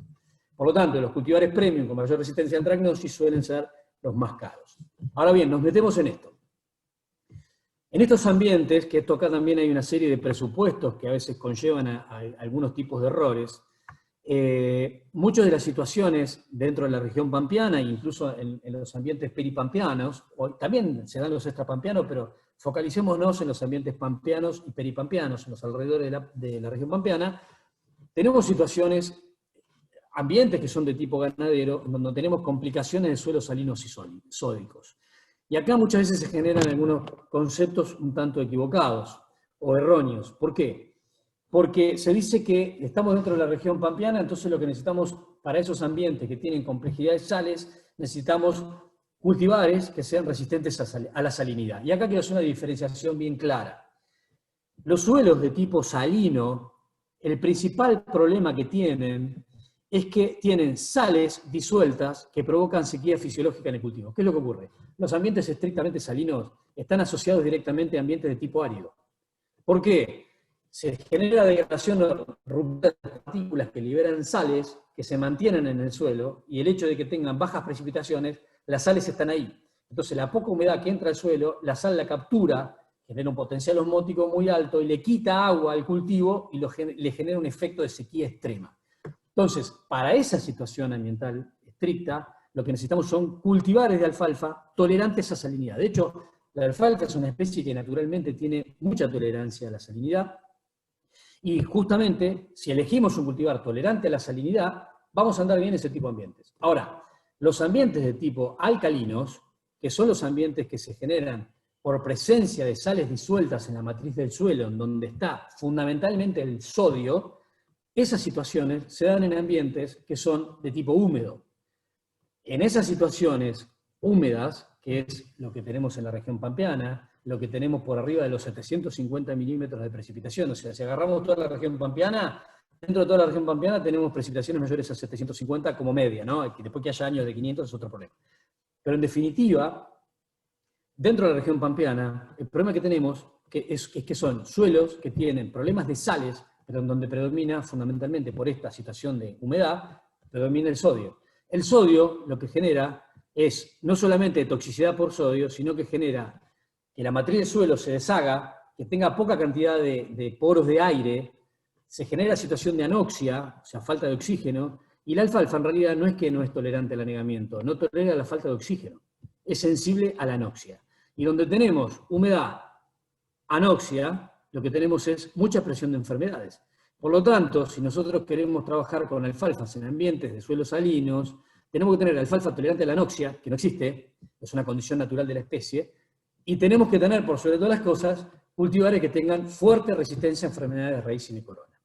Por lo tanto, los cultivares premium con mayor resistencia a antracnosis suelen ser los más caros. Ahora bien, nos metemos en esto. En estos ambientes, que esto acá también hay una serie de presupuestos que a veces conllevan a algunos tipos de errores, muchas de las situaciones dentro de la región pampeana, incluso en los ambientes peripampeanos, o también se dan los extrapampeanos, pero focalicémonos en los ambientes pampeanos y peripampeanos, en los alrededores de la región pampeana, tenemos situaciones, ambientes que son de tipo ganadero, donde tenemos complicaciones de suelos salinos y sódicos. Y acá muchas veces se generan algunos conceptos un tanto equivocados o erróneos. ¿Por qué? Porque se dice que estamos dentro de la región pampeana, entonces lo que necesitamos para esos ambientes que tienen complejidades sales, necesitamos cultivares que sean resistentes a la salinidad. Y acá quiero hacer una diferenciación bien clara. Los suelos de tipo salino, el principal problema que tienen es que tienen sales disueltas que provocan sequía fisiológica en el cultivo. ¿Qué es lo que ocurre? Los ambientes estrictamente salinos están asociados directamente a ambientes de tipo árido. ¿Por qué? Se genera degradación o ruptura de partículas que liberan sales que se mantienen en el suelo, y el hecho de que tengan bajas precipitaciones, las sales están ahí. Entonces la poca humedad que entra al suelo, la sal la captura, genera un potencial osmótico muy alto y le quita agua al cultivo y le genera un efecto de sequía extrema. Entonces, para esa situación ambiental estricta, lo que necesitamos son cultivares de alfalfa tolerantes a salinidad. De hecho, la alfalfa es una especie que naturalmente tiene mucha tolerancia a la salinidad, y justamente, si elegimos un cultivar tolerante a la salinidad, vamos a andar bien en ese tipo de ambientes. Ahora, los ambientes de tipo alcalinos, que son los ambientes que se generan por presencia de sales disueltas en la matriz del suelo, en donde está fundamentalmente el sodio, esas situaciones se dan en ambientes que son de tipo húmedo. En esas situaciones húmedas, que es lo que tenemos en la región pampeana, lo que tenemos por arriba de los 750 milímetros de precipitación, o sea, si agarramos toda la región pampeana, dentro de toda la región pampeana tenemos precipitaciones mayores a 750 como media, ¿no? Después que haya años de 500 es otro problema. Pero en definitiva, dentro de la región pampeana, el problema que tenemos es que son suelos que tienen problemas de sales, pero en donde predomina fundamentalmente por esta situación de humedad, predomina el sodio. El sodio lo que genera es no solamente toxicidad por sodio, sino que genera que la matriz del suelo se deshaga, que tenga poca cantidad de poros de aire, se genera situación de anoxia, o sea, falta de oxígeno, y la alfalfa en realidad no es que no es tolerante al anegamiento, no tolera la falta de oxígeno, es sensible a la anoxia. Y donde tenemos humedad, anoxia, lo que tenemos es mucha presión de enfermedades. Por lo tanto, si nosotros queremos trabajar con alfalfas en ambientes de suelos salinos, tenemos que tener alfalfa tolerante a la anoxia, que no existe, es una condición natural de la especie, y tenemos que tener, por sobre todas las cosas, cultivares que tengan fuerte resistencia a enfermedades de raíz y de corona.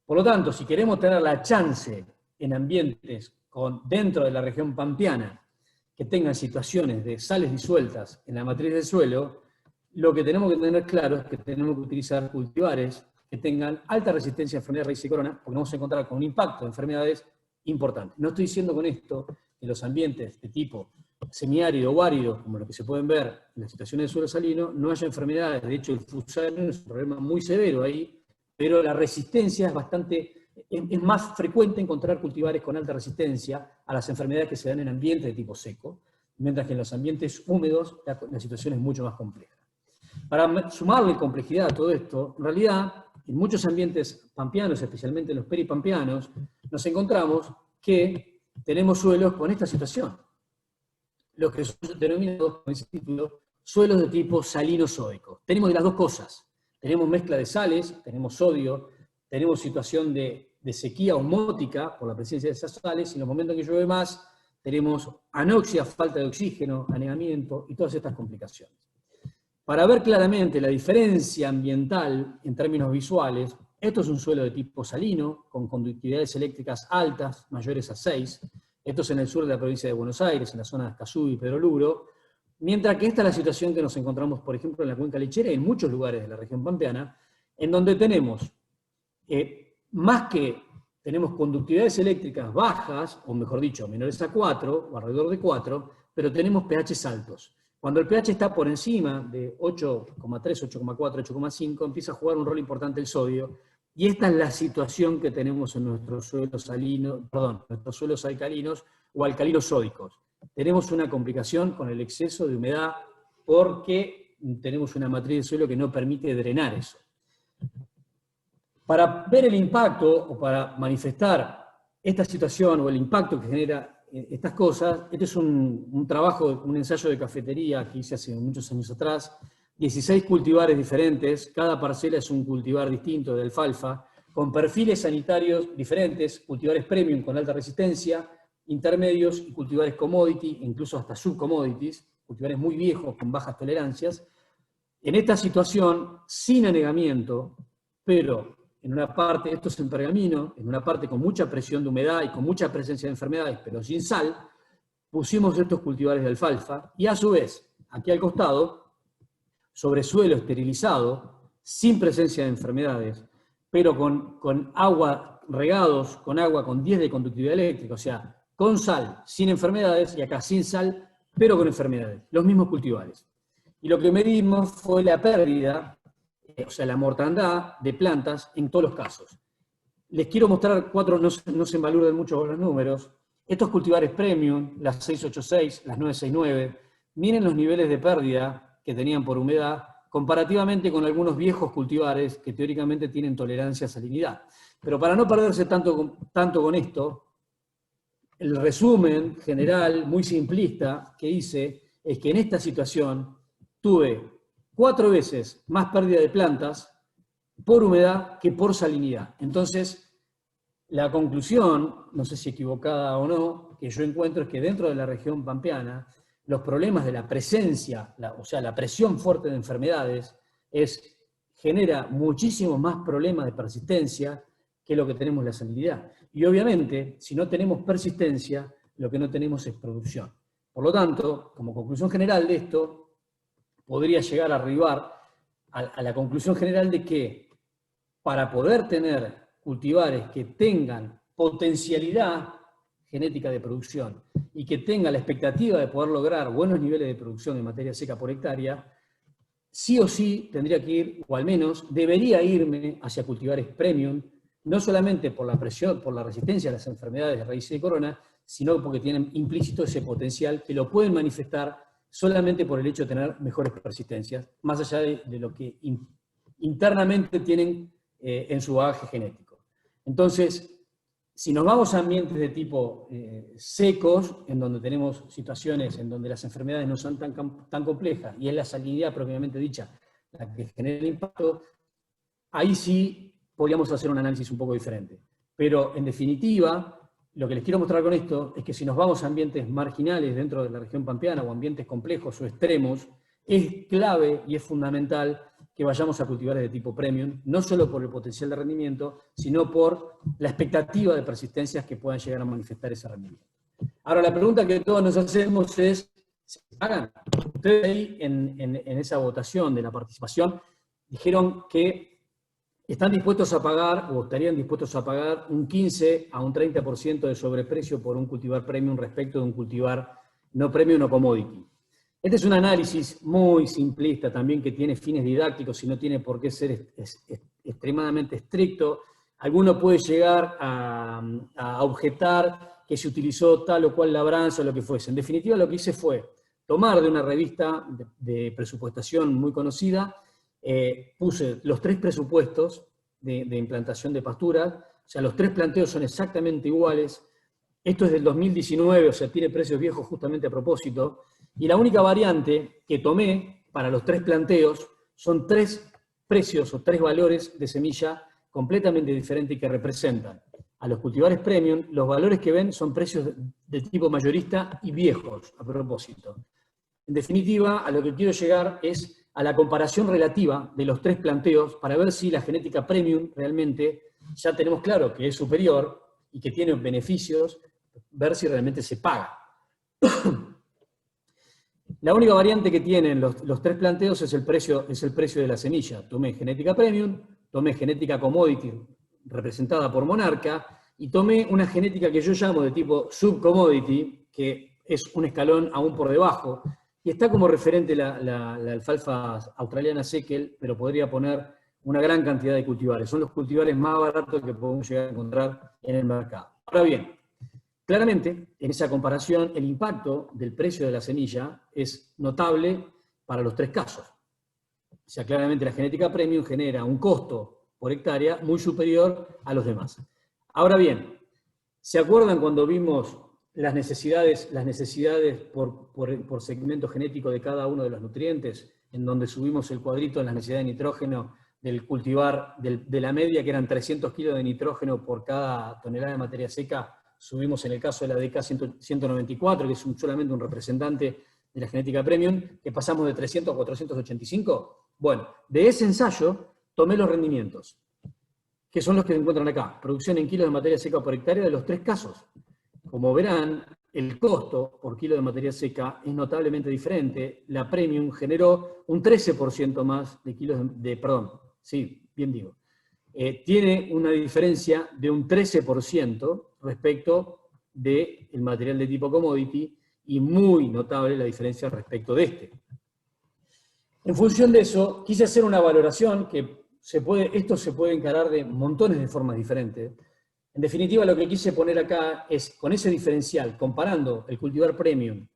Por lo tanto, si queremos tener la chance en ambientes dentro de la región pampeana que tengan situaciones de sales disueltas en la matriz del suelo, lo que tenemos que tener claro es que tenemos que utilizar cultivares que tengan alta resistencia a enfermedades de raíz y corona, porque vamos a encontrar con un impacto de enfermedades importante. No estoy diciendo con esto que los ambientes de tipo semiárido o árido, como lo que se pueden ver en las situaciones de suelo salino, no haya enfermedades. De hecho, el fusarium es un problema muy severo ahí, pero la resistencia es más frecuente encontrar cultivares con alta resistencia a las enfermedades que se dan en ambientes de tipo seco, mientras que en los ambientes húmedos la situación es mucho más compleja. Para sumarle complejidad a todo esto, en realidad, en muchos ambientes pampeanos, especialmente en los peripampeanos, nos encontramos que tenemos suelos con esta situación, los que son denominados, con ese título, suelos de tipo salino-sódico. Tenemos de las dos cosas. Tenemos mezcla de sales, tenemos sodio, tenemos situación de sequía osmótica por la presencia de esas sales, y en los momentos en que llueve más, tenemos anoxia, falta de oxígeno, anegamiento y todas estas complicaciones. Para ver claramente la diferencia ambiental en términos visuales, esto es un suelo de tipo salino, con conductividades eléctricas altas, mayores a 6. Esto es en el sur de la provincia de Buenos Aires, en la zona de Escazú y Pedro Luro. Mientras que esta es la situación que nos encontramos, por ejemplo, en la cuenca lechera y en muchos lugares de la región pampeana, en donde tenemos, más que tenemos conductividades eléctricas bajas, o mejor dicho, menores a 4, o alrededor de 4, pero tenemos pHs altos. Cuando el pH está por encima de 8,3, 8,4, 8,5, empieza a jugar un rol importante el sodio, y esta es la situación que tenemos en nuestros suelos nuestros suelos alcalinos o alcalinos sódicos. Tenemos una complicación con el exceso de humedad porque tenemos una matriz de suelo que no permite drenar eso. Para ver el impacto o para manifestar esta situación o el impacto que genera estas cosas, este es un trabajo, un ensayo de cafetería que hice hace muchos años atrás, 16 cultivares diferentes, cada parcela es un cultivar distinto de alfalfa, con perfiles sanitarios diferentes, cultivares premium con alta resistencia, intermedios y cultivares commodity, incluso hasta subcommodities, cultivares muy viejos con bajas tolerancias. En esta situación, sin anegamiento, pero en una parte, esto es en pergamino, en una parte con mucha presión de humedad y con mucha presencia de enfermedades, pero sin sal, pusimos estos cultivares de alfalfa, y a su vez, aquí al costado, sobre suelo esterilizado, sin presencia de enfermedades, pero con agua, regados con agua con 10 de conductividad eléctrica, o sea, con sal, sin enfermedades, y acá sin sal, pero con enfermedades, los mismos cultivares. Y lo que medimos fue la pérdida, o sea, la mortandad de plantas en todos los casos. Les quiero mostrar 4, no se envaluden mucho con los números. Estos cultivares premium, las 686, las 969, miren los niveles de pérdida que tenían por humedad, comparativamente con algunos viejos cultivares que teóricamente tienen tolerancia a salinidad. Pero para no perderse tanto con esto, el resumen general, muy simplista, que hice, es que en esta situación tuve 4 veces más pérdida de plantas por humedad que por salinidad. Entonces, la conclusión, no sé si equivocada o no, que yo encuentro es que dentro de la región pampeana, los problemas de la presencia, o sea, la presión fuerte de enfermedades, genera muchísimos más problemas de persistencia que lo que tenemos la salinidad. Y obviamente, si no tenemos persistencia, lo que no tenemos es producción. Por lo tanto, como conclusión general de esto, podría llegar a arribar a la conclusión general de que para poder tener cultivares que tengan potencialidad genética de producción y que tengan la expectativa de poder lograr buenos niveles de producción en materia seca por hectárea, sí o sí tendría que ir, o al menos debería irme hacia cultivares premium, no solamente por la presión, por la resistencia a las enfermedades de raíz y de corona, sino porque tienen implícito ese potencial que lo pueden manifestar solamente por el hecho de tener mejores persistencias, más allá de lo que internamente tienen en su bagaje genético. Entonces, si nos vamos a ambientes de tipo secos, en donde tenemos situaciones en donde las enfermedades no son tan complejas, y es la salinidad propiamente dicha la que genera el impacto, ahí sí podríamos hacer un análisis un poco diferente. Pero, en definitiva, lo que les quiero mostrar con esto es que si nos vamos a ambientes marginales dentro de la región pampeana o ambientes complejos o extremos, es clave y es fundamental que vayamos a cultivares de tipo premium, no solo por el potencial de rendimiento, sino por la expectativa de persistencias que puedan llegar a manifestar ese rendimiento. Ahora, la pregunta que todos nos hacemos es, ¿se pagan? Ustedes ahí en esa votación de la participación dijeron que están dispuestos a pagar, o estarían dispuestos a pagar, un 15 a un 30% de sobreprecio por un cultivar premium respecto de un cultivar no premium o commodity. Este es un análisis muy simplista también que tiene fines didácticos y no tiene por qué ser extremadamente estricto. Alguno puede llegar a objetar que se utilizó tal o cual labranza o lo que fuese. En definitiva, lo que hice fue tomar de una revista de presupuestación muy conocida, puse los 3 presupuestos de implantación de pasturas, o sea, los 3 planteos son exactamente iguales, Esto es del 2019, o sea, tiene precios viejos justamente a propósito. Y la única variante que tomé para los 3 planteos son 3 precios o 3 valores de semilla completamente diferentes que representan a los cultivares premium. Los valores que ven son precios de tipo mayorista y viejos, a propósito. En definitiva, a lo que quiero llegar es a la comparación relativa de los 3 planteos para ver si la genética premium realmente ya tenemos claro que es superior y que tiene beneficios, ver si realmente se paga. La única variante que tienen los 3 planteos es el precio de la semilla. Tomé genética premium, tomé genética commodity representada por Monarca, y tomé una genética que yo llamo de tipo subcommodity, que es un escalón aún por debajo, y está como referente la alfalfa australiana Seckel, pero podría poner una gran cantidad de cultivares. Son los cultivares más baratos que podemos llegar a encontrar en el mercado. Ahora bien, claramente, en esa comparación, el impacto del precio de la semilla es notable para los 3 casos. O sea, claramente la genética premium genera un costo por hectárea muy superior a los demás. Ahora bien, ¿se acuerdan cuando vimos las necesidades por segmento genético de cada uno de los nutrientes, en donde subimos el cuadrito en la necesidad de nitrógeno del cultivar, de la media que eran 300 kilos de nitrógeno por cada tonelada de materia seca? Subimos en el caso de la DK 194, que es solamente un representante de la genética premium, que pasamos de 300 a 485. Bueno, de ese ensayo tomé los rendimientos, que son los que se encuentran acá. Producción en kilos de materia seca por hectárea de los 3 casos. Como verán, el costo por kilo de materia seca es notablemente diferente. La premium generó un 13% más de kilos tiene una diferencia de un 13% respecto del material de tipo commodity, y muy notable la diferencia respecto de este. En función de eso, quise hacer una valoración que esto se puede encarar de montones de formas diferentes. En definitiva, lo que quise poner acá es, con ese diferencial, comparando el cultivar premium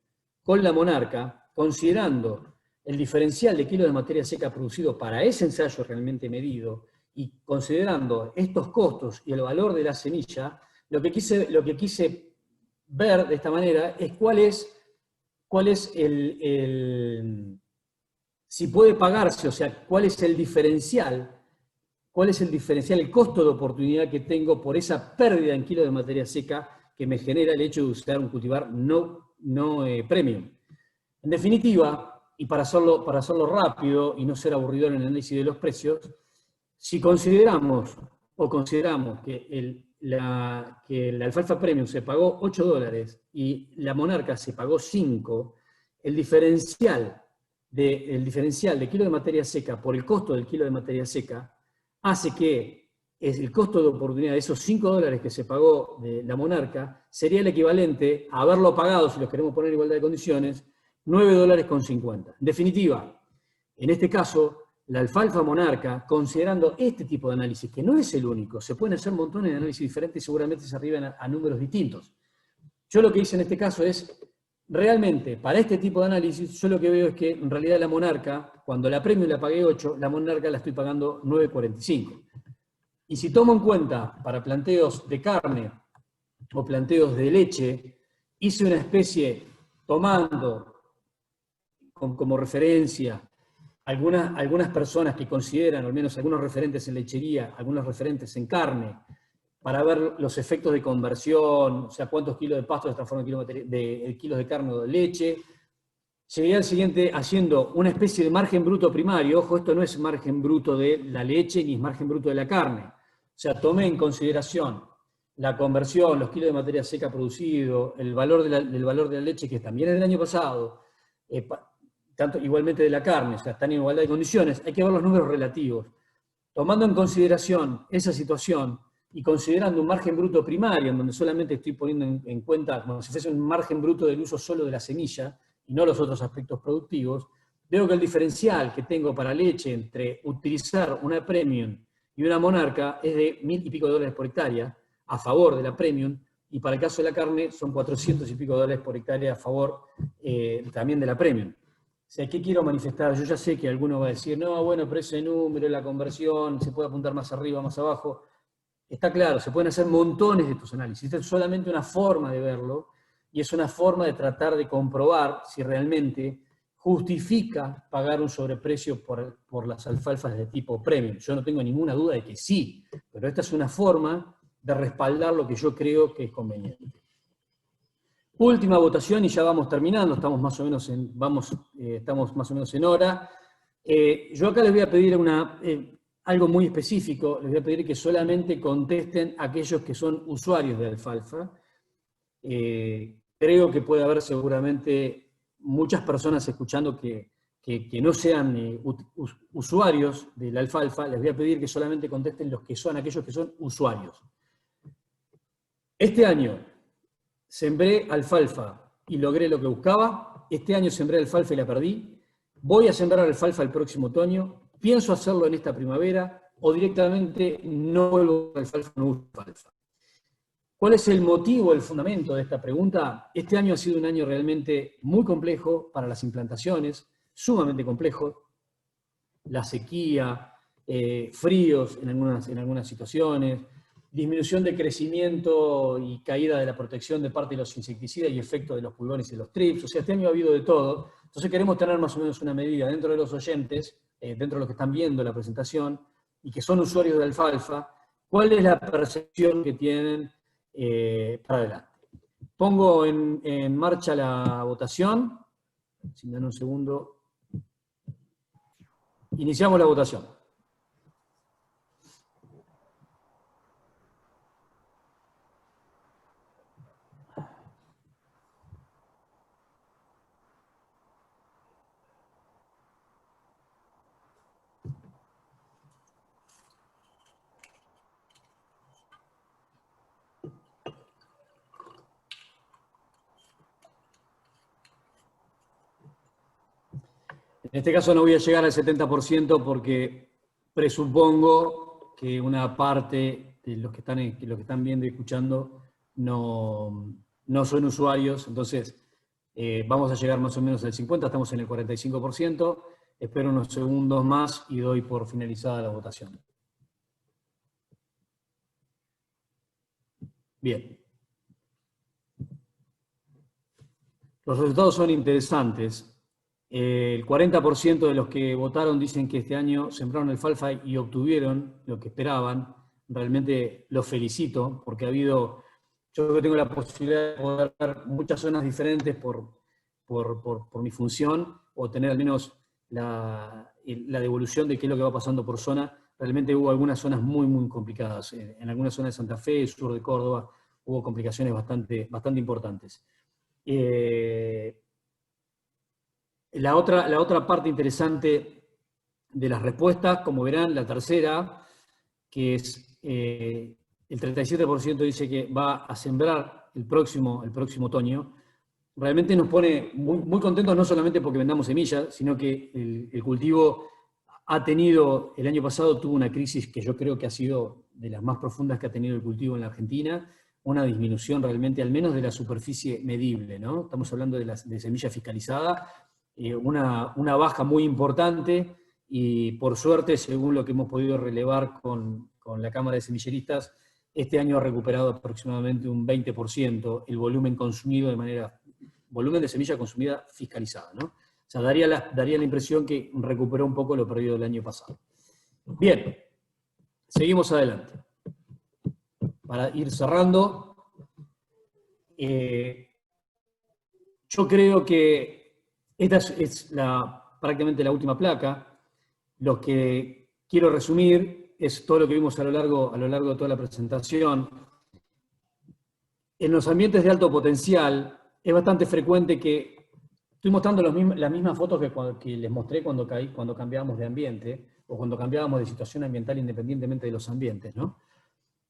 con la Monarca, considerando el diferencial de kilos de materia seca producido para ese ensayo realmente medido, y considerando estos costos y el valor de la semilla, lo que quise ver de esta manera es cuál es si puede pagarse, o sea, cuál es el diferencial, el costo de oportunidad que tengo por esa pérdida en kilos de materia seca que me genera el hecho de usar un cultivar no premium. En definitiva, y para hacerlo rápido y no ser aburridor en el análisis de los precios, si consideramos que la alfalfa premium se pagó $8 y la Monarca se pagó 5, el diferencial de kilo de materia seca por el costo del kilo de materia seca hace que el costo de oportunidad de esos $5 que se pagó de la Monarca sería el equivalente a haberlo pagado, si los queremos poner en igualdad de condiciones, $9,50. En definitiva, en este caso, la alfalfa Monarca, considerando este tipo de análisis, que no es el único, se pueden hacer montones de análisis diferentes y seguramente se arriban a números distintos. Yo lo que hice en este caso es, realmente, para este tipo de análisis, yo lo que veo es que en realidad la Monarca, cuando la premium la pagué 8, la Monarca la estoy pagando 9,45. Y si tomo en cuenta para planteos de carne o planteos de leche, hice una especie, tomando como referencia algunas personas que consideran, o al menos algunos referentes en lechería, algunos referentes en carne, para ver los efectos de conversión, o sea, cuántos kilos de pasto se transforman en kilos de carne o de leche. Llegué al siguiente haciendo una especie de margen bruto primario. Ojo, esto no es margen bruto de la leche ni es margen bruto de la carne. O sea, tomé en consideración la conversión, los kilos de materia seca producido, el valor del valor de la leche, que también es del año pasado, tanto igualmente de la carne, o sea, están en igualdad de condiciones. Hay que ver los números relativos. Tomando en consideración esa situación, y considerando un margen bruto primario, en donde solamente estoy poniendo en cuenta, como si fuese un margen bruto del uso solo de la semilla, y no los otros aspectos productivos, veo que el diferencial que tengo para leche entre utilizar una premium y una Monarca es de $1.000 y pico por hectárea, a favor de la premium, y para el caso de la carne son $400 y pico por hectárea a favor también de la premium. O sea, ¿qué quiero manifestar? Yo ya sé que alguno va a decir, no, bueno, pero ese número, la conversión, se puede apuntar más arriba, más abajo. está claro, se pueden hacer montones de estos análisis. Esta es solamente una forma de verlo, y es una forma de tratar de comprobar si realmente justifica pagar un sobreprecio por las alfalfas de tipo premium. Yo no tengo ninguna duda de que sí, pero esta es una forma de respaldar lo que yo creo que es conveniente. Última votación y ya vamos terminando, estamos más o menos en hora. Yo acá les voy a pedir algo muy específico, les voy a pedir que solamente contesten aquellos que son usuarios de alfalfa. Creo que puede haber seguramente muchas personas escuchando que no sean usuarios de la alfalfa. Les voy a pedir que solamente contesten aquellos que son usuarios. Este año sembré alfalfa y logré lo que buscaba. Este año sembré alfalfa y la perdí. Voy a sembrar alfalfa el próximo otoño. Pienso hacerlo en esta primavera o directamente no vuelvo a alfalfa, no uso alfalfa. ¿Cuál es el motivo, el fundamento de esta pregunta? Este año ha sido un año realmente muy complejo para las implantaciones, sumamente complejo. La sequía, fríos en algunas situaciones, disminución de crecimiento y caída de la protección de parte de los insecticidas y efecto de los pulgones y de los trips. O sea, este año ha habido de todo. Entonces queremos tener más o menos una medida dentro de los oyentes, dentro de los que están viendo la presentación y que son usuarios de alfalfa, cuál es la percepción que tienen para adelante. Pongo en marcha la votación. Si me dan un segundo. Iniciamos la votación. En este caso no voy a llegar al 70% porque presupongo que una parte de los que están viendo y escuchando no son usuarios, entonces vamos a llegar más o menos al 50%, estamos en el 45%, espero unos segundos más y doy por finalizada la votación. Bien. Los resultados son interesantes. El 40% de los que votaron dicen que este año sembraron alfalfa y obtuvieron lo que esperaban. Realmente los felicito porque yo creo que tengo la posibilidad de poder ver muchas zonas diferentes por mi función o tener al menos la devolución de qué es lo que va pasando por zona. Realmente hubo algunas zonas muy, muy complicadas. En algunas zonas de Santa Fe, sur de Córdoba, hubo complicaciones bastante importantes. La otra parte interesante de las respuestas, como verán, la tercera, que es el 37% dice que va a sembrar el próximo otoño, realmente nos pone muy, muy contentos, no solamente porque vendamos semillas, sino que el cultivo el año pasado tuvo una crisis que yo creo que ha sido de las más profundas que ha tenido el cultivo en la Argentina, una disminución realmente, al menos de la superficie medible, ¿no? Estamos hablando de semilla fiscalizada, una baja muy importante, y por suerte, según lo que hemos podido relevar con la Cámara de Semilleristas, este año ha recuperado aproximadamente un 20% el volumen consumido volumen de semilla consumida fiscalizada, ¿no? O sea, daría la impresión que recuperó un poco lo perdido el año pasado. Bien, seguimos adelante. Para ir cerrando, yo creo que esta es prácticamente la última placa. Lo que quiero resumir es todo lo que vimos a lo largo de toda la presentación. En los ambientes de alto potencial es bastante frecuente que estoy mostrando las mismas fotos que les mostré cuando cambiábamos de ambiente o cuando cambiábamos de situación ambiental independientemente de los ambientes, ¿no?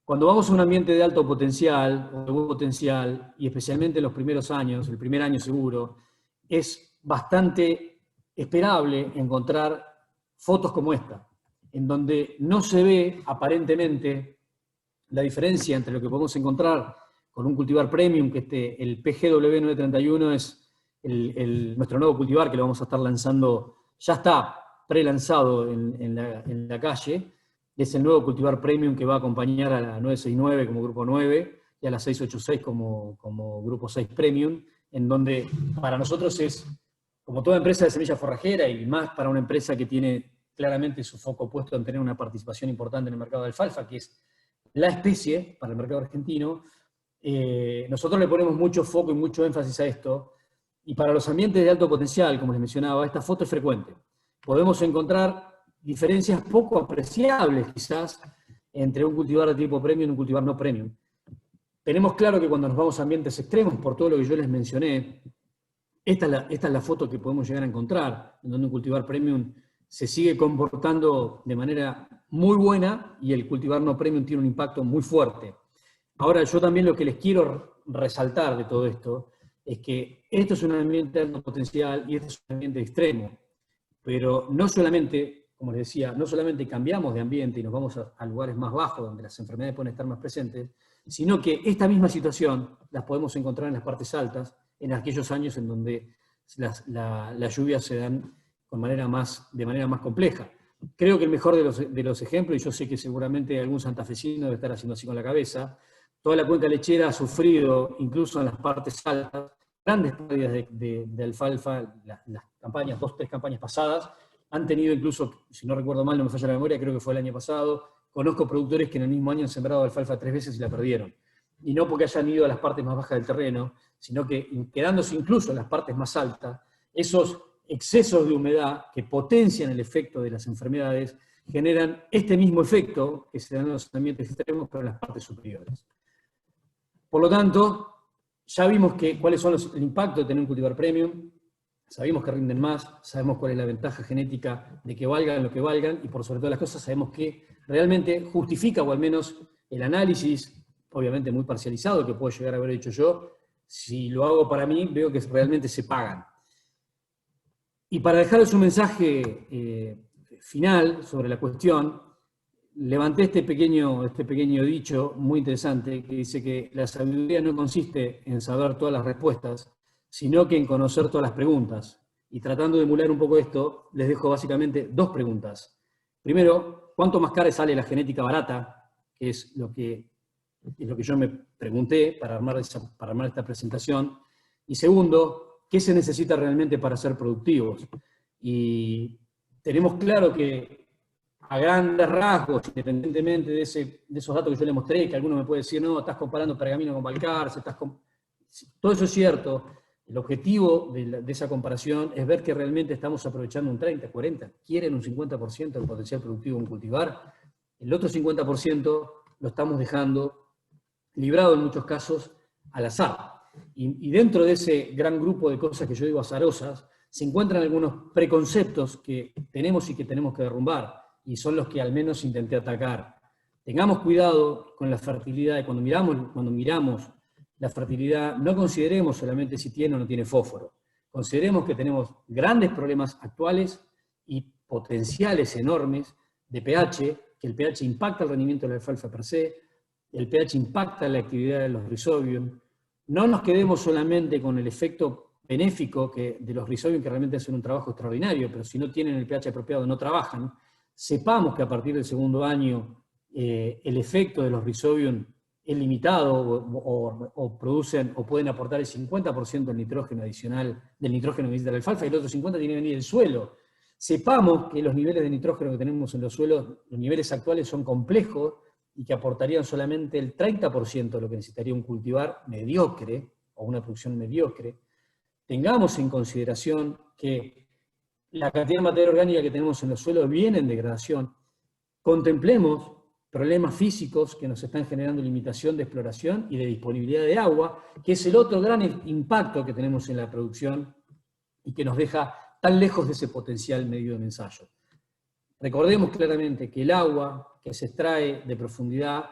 Cuando vamos a un ambiente de alto potencial o de buen potencial, y especialmente en los primeros años, el primer año seguro, es bastante esperable encontrar fotos como esta, en donde no se ve aparentemente la diferencia entre lo que podemos encontrar con un cultivar premium, que el PGW931 es nuestro nuevo cultivar que lo vamos a estar lanzando, ya está pre-lanzado en la calle, que es el nuevo cultivar premium que va a acompañar a la 969 como grupo 9 y a la 686 como grupo 6 premium, en donde para nosotros es, como toda empresa de semilla forrajera, y más para una empresa que tiene claramente su foco puesto en tener una participación importante en el mercado de alfalfa, que es la especie para el mercado argentino, nosotros le ponemos mucho foco y mucho énfasis a esto, y para los ambientes de alto potencial, como les mencionaba, esta foto es frecuente. Podemos encontrar diferencias poco apreciables, quizás, entre un cultivar de tipo premium y un cultivar no premium. Tenemos claro que cuando nos vamos a ambientes extremos, por todo lo que yo les mencioné, esta es la foto que podemos llegar a encontrar, en donde un cultivar premium se sigue comportando de manera muy buena y el cultivar no premium tiene un impacto muy fuerte. Ahora, yo también lo que les quiero resaltar de todo esto es que esto es un ambiente de alto potencial y esto es un ambiente extremo. Pero no solamente, como les decía, no solamente cambiamos de ambiente y nos vamos a lugares más bajos donde las enfermedades pueden estar más presentes, sino que esta misma situación las podemos encontrar en las partes altas, en aquellos años en donde las lluvias se dan de manera más compleja. Creo que el mejor de los ejemplos, y yo sé que seguramente algún santafesino debe estar haciendo así con la cabeza, toda la cuenca lechera ha sufrido, incluso en las partes altas, grandes pérdidas de alfalfa. Las campañas, 2 o 3 campañas pasadas, han tenido incluso, si no recuerdo mal, no me falla la memoria, creo que fue el año pasado, conozco productores que en el mismo año han sembrado alfalfa 3 veces y la perdieron. Y no porque hayan ido a las partes más bajas del terreno, sino que quedándose incluso en las partes más altas, esos excesos de humedad que potencian el efecto de las enfermedades generan este mismo efecto que se da en los ambientes extremos, pero en las partes superiores. Por lo tanto, ya vimos cuáles son el impacto de tener un cultivar premium, sabemos que rinden más, sabemos cuál es la ventaja genética de que valgan lo que valgan, y por sobre todas las cosas sabemos que realmente justifica, o al menos el análisis, obviamente muy parcializado, que puedo llegar a haber hecho yo, si lo hago para mí, veo que realmente se pagan. Y para dejarles un mensaje final sobre la cuestión, levanté este pequeño dicho muy interesante que dice que la sabiduría no consiste en saber todas las respuestas, sino que en conocer todas las preguntas. Y tratando de emular un poco esto, les dejo básicamente 2 preguntas. Primero, ¿cuánto más cara sale la genética barata? Que es lo que yo me pregunté para armar esta presentación. Y segundo, ¿qué se necesita realmente para ser productivos? Y tenemos claro que a grandes rasgos, independientemente de esos datos que yo les mostré, que alguno me puede decir, no, estás comparando Pergamino con Balcarce, todo eso es cierto. El objetivo de esa comparación es ver que realmente estamos aprovechando un 30, 40, quieren un 50% del potencial productivo en cultivar. El otro 50% lo estamos dejando librado en muchos casos al azar. Y dentro de ese gran grupo de cosas que yo digo azarosas, se encuentran algunos preconceptos que tenemos y que tenemos que derrumbar, y son los que al menos intenté atacar. Tengamos cuidado con la fertilidad, y cuando miramos la fertilidad, no consideremos solamente si tiene o no tiene fósforo. Consideremos que tenemos grandes problemas actuales y potenciales enormes de pH, que el pH impacta el rendimiento de la alfalfa per se, el pH impacta la actividad de los Rhizobium. No nos quedemos solamente con el efecto benéfico de los Rhizobium, que realmente hacen un trabajo extraordinario, pero si no tienen el pH apropiado no trabajan. Sepamos que a partir del segundo año el efecto de los Rhizobium es limitado o producen o pueden aportar el 50% del nitrógeno adicional, del nitrógeno que necesita la alfalfa, y el otro 50% tiene que venir del suelo. Sepamos que los niveles de nitrógeno que tenemos en los suelos, los niveles actuales son complejos y que aportarían solamente el 30% de lo que necesitaría un cultivar mediocre o una producción mediocre. Tengamos en consideración que la cantidad de materia orgánica que tenemos en los suelos viene en degradación. Contemplemos problemas físicos que nos están generando limitación de exploración y de disponibilidad de agua, que es el otro gran impacto que tenemos en la producción y que nos deja tan lejos de ese potencial medio de ensayo. Recordemos claramente que el agua que se extrae de profundidad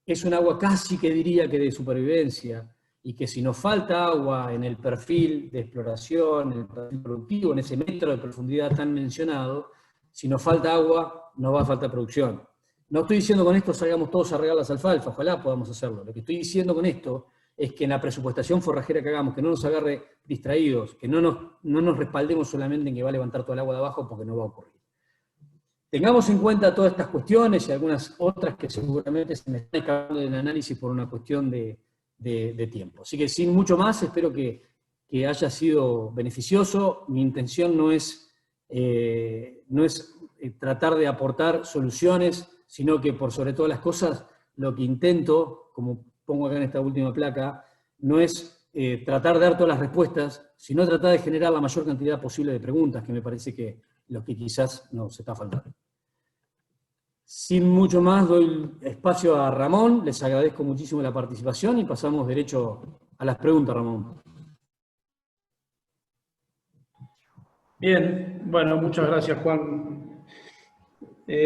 es un agua casi que diría que de supervivencia, y que si nos falta agua en el perfil de exploración, en el perfil productivo, en ese metro de profundidad tan mencionado, si nos falta agua, nos va a faltar producción. No estoy diciendo con esto salgamos todos a regar las alfalfas, ojalá podamos hacerlo. Lo que estoy diciendo con esto es que en la presupuestación forrajera que hagamos, que no nos agarre distraídos, que no nos respaldemos solamente en que va a levantar todo el agua de abajo, porque no va a ocurrir. Tengamos en cuenta todas estas cuestiones y algunas otras que seguramente se me están escapando del análisis por una cuestión de tiempo. Así que sin mucho más, espero que haya sido beneficioso. Mi intención no es tratar de aportar soluciones, sino que por sobre todas las cosas, lo que intento, como pongo acá en esta última placa, no es tratar de dar todas las respuestas, sino tratar de generar la mayor cantidad posible de preguntas, que me parece que lo que quizás nos está faltando. Sin mucho más, doy espacio a Ramón, les agradezco muchísimo la participación y pasamos derecho a las preguntas, Ramón. Bien, bueno, muchas gracias, Juan.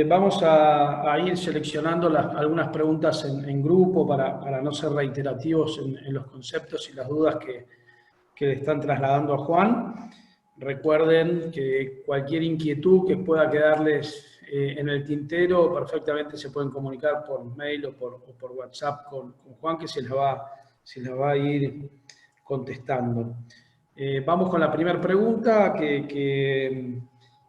Vamos a ir seleccionando algunas preguntas en grupo para no ser reiterativos en los conceptos y las dudas que le están trasladando a Juan. Recuerden que cualquier inquietud que pueda quedarles en el tintero, perfectamente se pueden comunicar por mail o por WhatsApp con Juan, que se la va a ir contestando. Vamos con la primera pregunta, que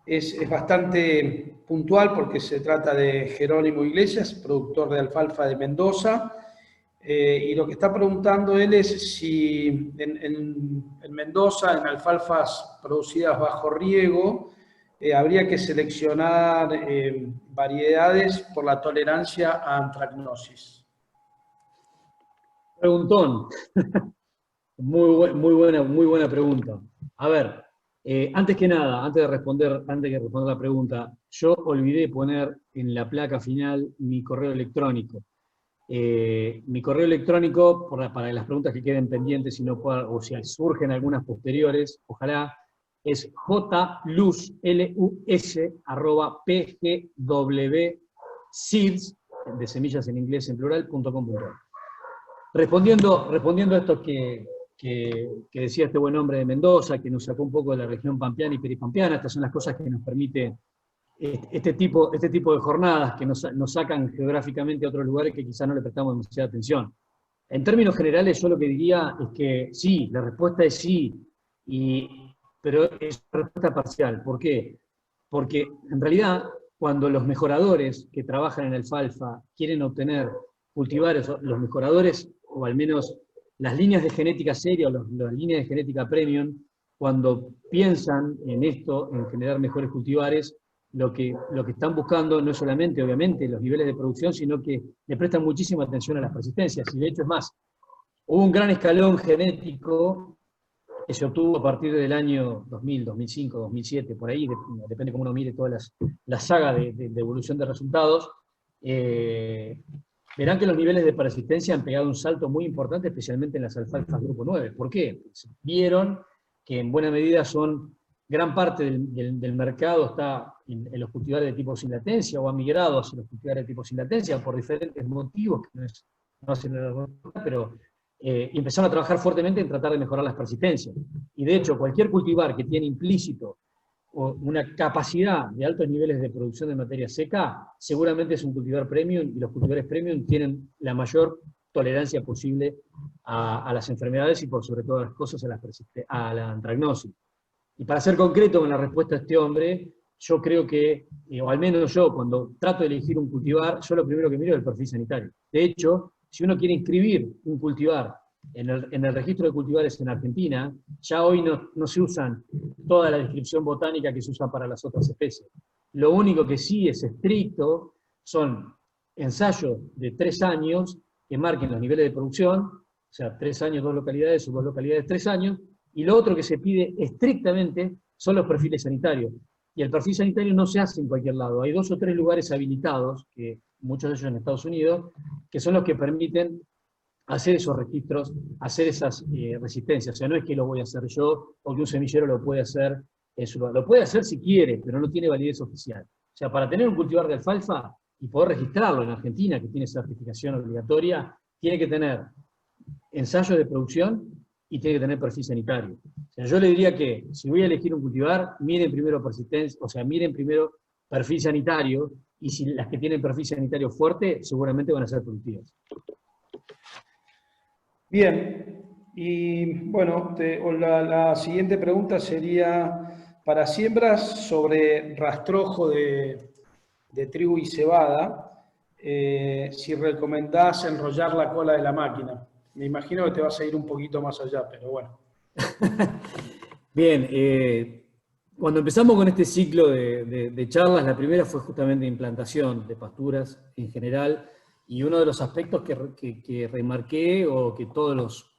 es bastante puntual porque se trata de Jerónimo Iglesias, productor de alfalfa de Mendoza. Y lo que está preguntando él es si en Mendoza, en alfalfas producidas bajo riego, habría que seleccionar variedades por la tolerancia a antracnosis. Preguntón. Muy buena pregunta. A ver, antes que nada, antes de responder la pregunta, yo olvidé poner en la placa final mi correo electrónico. Mi correo electrónico, para las preguntas que queden pendientes o si surgen algunas posteriores, ojalá, es jluz@pgwseeds, de semillas en inglés en plural.com.ar. Respondiendo a esto que decía este buen hombre de Mendoza, que nos sacó un poco de la región pampeana y peripampeana, estas son las cosas que nos permite este tipo de jornadas que nos sacan geográficamente a otros lugares que quizás no le prestamos demasiada atención. En términos generales, yo lo que diría es que sí, la respuesta es sí, pero es una respuesta parcial. ¿Por qué? Porque en realidad, cuando los mejoradores que trabajan en alfalfa quieren obtener cultivares, los mejoradores, o al menos las líneas de genética seria o las líneas de genética premium, cuando piensan en esto, en generar mejores cultivares, lo que están buscando no es solamente, obviamente, los niveles de producción, sino que le prestan muchísima atención a las persistencias. Y de hecho es más, hubo un gran escalón genético que se obtuvo a partir del año 2000, 2005, 2007, por ahí, depende cómo uno mire toda la saga de evolución de resultados. Verán que los niveles de persistencia han pegado un salto muy importante, especialmente en las alfalfas grupo 9. ¿Por qué? Pues vieron que en buena medida gran parte del mercado está en los cultivares de tipo sin latencia, o ha migrado hacia los cultivares de tipo sin latencia por diferentes motivos, que no hacen la pero empezaron a trabajar fuertemente en tratar de mejorar las persistencias. Y de hecho, cualquier cultivar que tiene implícito una capacidad de altos niveles de producción de materia seca, seguramente es un cultivar premium, y los cultivares premium tienen la mayor tolerancia posible a las enfermedades y por sobre todas las cosas a la antracnosis. Y para ser concreto con la respuesta a este hombre, yo creo que, o al menos yo, cuando trato de elegir un cultivar, yo lo primero que miro es el perfil sanitario. De hecho, si uno quiere inscribir un cultivar en el registro de cultivares en Argentina, ya hoy no se usan toda la descripción botánica que se usa para las otras especies. Lo único que sí es estricto son ensayos de 3 años que marquen los niveles de producción, o sea, 3 años, 2 localidades, o 2 localidades, 3 años, y lo otro que se pide estrictamente son los perfiles sanitarios. Y el perfil sanitario no se hace en cualquier lado. Hay 2 o 3 lugares habilitados, que muchos de ellos en Estados Unidos, que son los que permiten hacer esos registros, hacer esas resistencias. O sea, no es que lo voy a hacer yo, o que un semillero lo puede hacer en su lugar. Lo puede hacer si quiere, pero no tiene validez oficial. O sea, para tener un cultivar de alfalfa y poder registrarlo en Argentina, que tiene certificación obligatoria, tiene que tener ensayos de producción y tiene que tener perfil sanitario. O sea, yo le diría que si voy a elegir un cultivar, miren primero persistencia, o sea, miren primero perfil sanitario, y si las que tienen perfil sanitario fuerte, seguramente van a ser productivas. Bien, y bueno, la siguiente pregunta sería, para siembras sobre rastrojo de de trigo y cebada, si recomendás enrollar la cola de la máquina. Me imagino que te vas a ir un poquito más allá, pero bueno. Bien, cuando empezamos con este ciclo de charlas, la primera fue justamente implantación de pasturas en general, y uno de los aspectos que remarqué, o que todos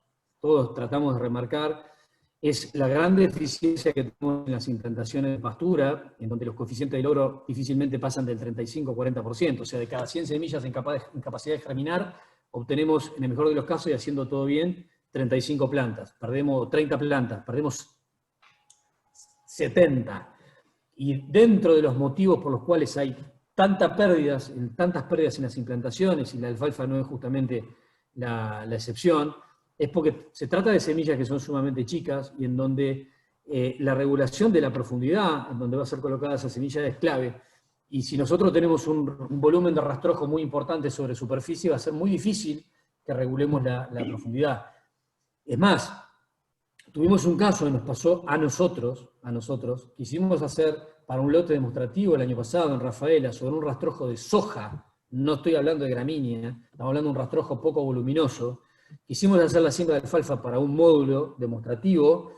tratamos de remarcar, es la gran deficiencia que tenemos en las implantaciones de pastura, en donde los coeficientes de logro difícilmente pasan del 35-40%, o sea, de cada 100 semillas en capacidad de germinar, obtenemos, en el mejor de los casos, y haciendo todo bien, 35 plantas, perdemos 30 plantas, perdemos 70. Y dentro de los motivos por los cuales hay tantas pérdidas en las implantaciones, y la alfalfa no es justamente la excepción, es porque se trata de semillas que son sumamente chicas y en donde la regulación de la profundidad en donde va a ser colocada esa semilla es clave. Y si nosotros tenemos un volumen de rastrojo muy importante sobre superficie, va a ser muy difícil que regulemos la profundidad. Es más, tuvimos un caso que nos pasó a nosotros, quisimos hacer para un lote demostrativo el año pasado en Rafaela sobre un rastrojo de soja, no estoy hablando de gramínea, estamos hablando de un rastrojo poco voluminoso. Quisimos hacer la siembra de alfalfa para un módulo demostrativo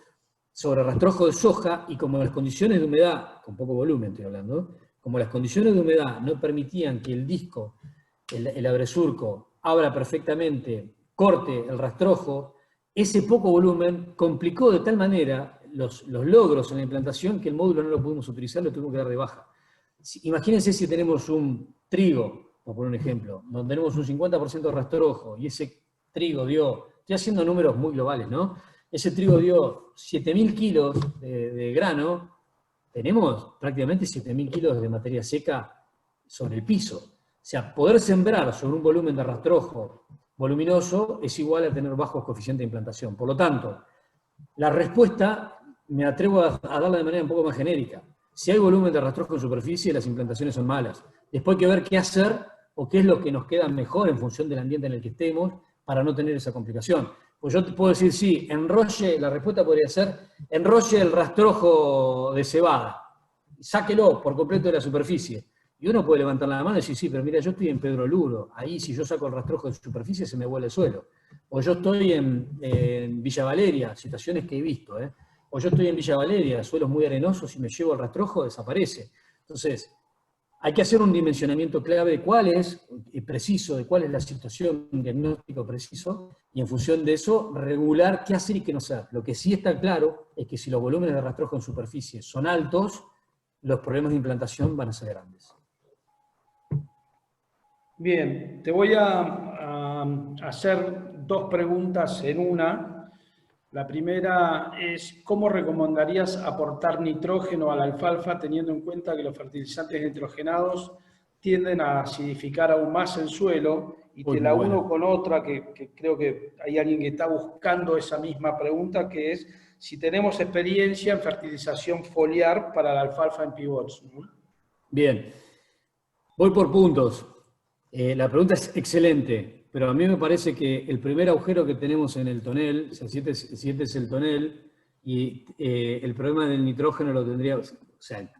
sobre rastrojo de soja, y como las condiciones de humedad, con poco volumen estoy hablando, como las condiciones de humedad no permitían que el disco, el abresurco, abra perfectamente, corte el rastrojo, ese poco volumen complicó de tal manera los logros en la implantación que el módulo no lo pudimos utilizar, lo tuvimos que dar de baja. Imagínense si tenemos un trigo, por poner un ejemplo, donde tenemos un 50% de rastrojo, y ese trigo dio, estoy haciendo números muy globales, ¿no? Ese trigo dio 7.000 kilos de grano, tenemos prácticamente 7.000 kilos de materia seca sobre el piso. O sea, poder sembrar sobre un volumen de rastrojo voluminoso es igual a tener bajos coeficientes de implantación. Por lo tanto, la respuesta me atrevo a darla de manera un poco más genérica. Si hay volumen de rastrojo en superficie, las implantaciones son malas. Después hay que ver qué hacer o qué es lo que nos queda mejor en función del ambiente en el que estemos para no tener esa complicación. Pues yo te puedo decir, sí, enrolle, la respuesta podría ser, enrolle el rastrojo de cebada, sáquelo por completo de la superficie. Y uno puede levantar la mano y decir, sí, pero mira, yo estoy en Pedro Luro, ahí si yo saco el rastrojo de superficie se me vuela el suelo. O yo estoy en Villa Valeria, situaciones que he visto, ¿eh? O yo estoy en Villa Valeria, suelos muy arenosos, y me llevo el rastrojo, desaparece. Entonces, hay que hacer un dimensionamiento clave de cuál es, preciso, de cuál es la situación, un diagnóstico preciso, y en función de eso, regular qué hacer y qué no hacer. Lo que sí está claro es que si los volúmenes de rastrojo en superficie son altos, los problemas de implantación van a ser grandes. Bien, te voy a hacer dos preguntas en una. La primera es, ¿cómo recomendarías aportar nitrógeno a la alfalfa teniendo en cuenta que los fertilizantes nitrogenados tienden a acidificar aún más el suelo? Y te la uno con otra, que creo que hay alguien que está buscando esa misma pregunta, que es si tenemos experiencia en fertilización foliar para la alfalfa en pivots. Bien, voy por puntos. La pregunta es excelente, pero a mí me parece que el primer agujero que tenemos en el tonel, o sea, si este es el tonel, y el problema del nitrógeno lo tendría, o sea,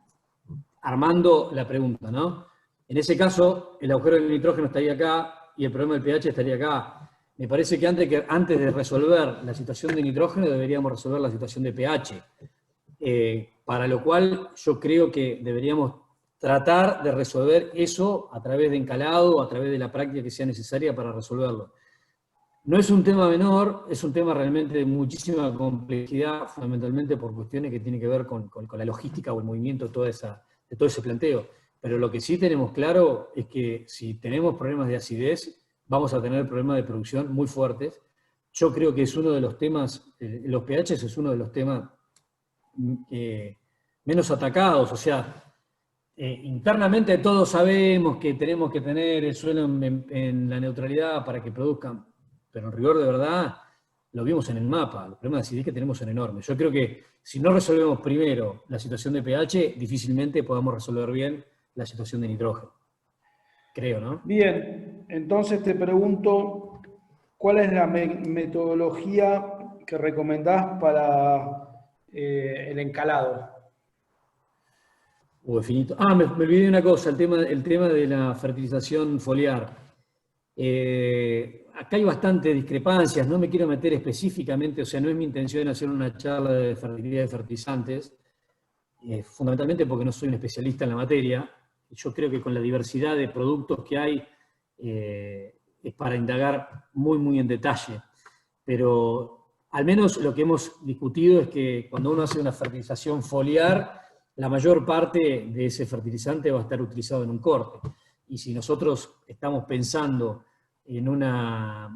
armando la pregunta, ¿no? En ese caso, el agujero del nitrógeno estaría acá y el problema del pH estaría acá. Me parece que antes de resolver la situación de nitrógeno deberíamos resolver la situación de pH, para lo cual yo creo que deberíamos tratar de resolver eso a través de encalado, a través de la práctica que sea necesaria para resolverlo. No es un tema menor, es un tema realmente de muchísima complejidad, fundamentalmente por cuestiones que tienen que ver con la logística o el movimiento de todo ese planteo. Pero lo que sí tenemos claro es que si tenemos problemas de acidez, vamos a tener problemas de producción muy fuertes. Yo creo que es uno de los temas, los pH es uno de los temas menos atacados, o sea, internamente todos sabemos que tenemos que tener el suelo en la neutralidad para que produzcan, pero en rigor de verdad lo vimos en el mapa, los problemas de acidez que tenemos son enormes. Yo creo que si no resolvemos primero la situación de pH, difícilmente podamos resolver bien la situación de nitrógeno. Creo, ¿no? Bien, entonces te pregunto, ¿cuál es la metodología que recomendás para el encalado? Finito. Me olvidé de una cosa, el tema de la fertilización foliar. Acá hay bastantes discrepancias, no me quiero meter específicamente, o sea, no es mi intención hacer una charla de fertilidad de fertilizantes, fundamentalmente porque no soy un especialista en la materia. Yo creo que con la diversidad de productos que hay, es para indagar muy, muy en detalle. Pero al menos lo que hemos discutido es que cuando uno hace una fertilización foliar, la mayor parte de ese fertilizante va a estar utilizado en un corte. Y si nosotros estamos pensando en una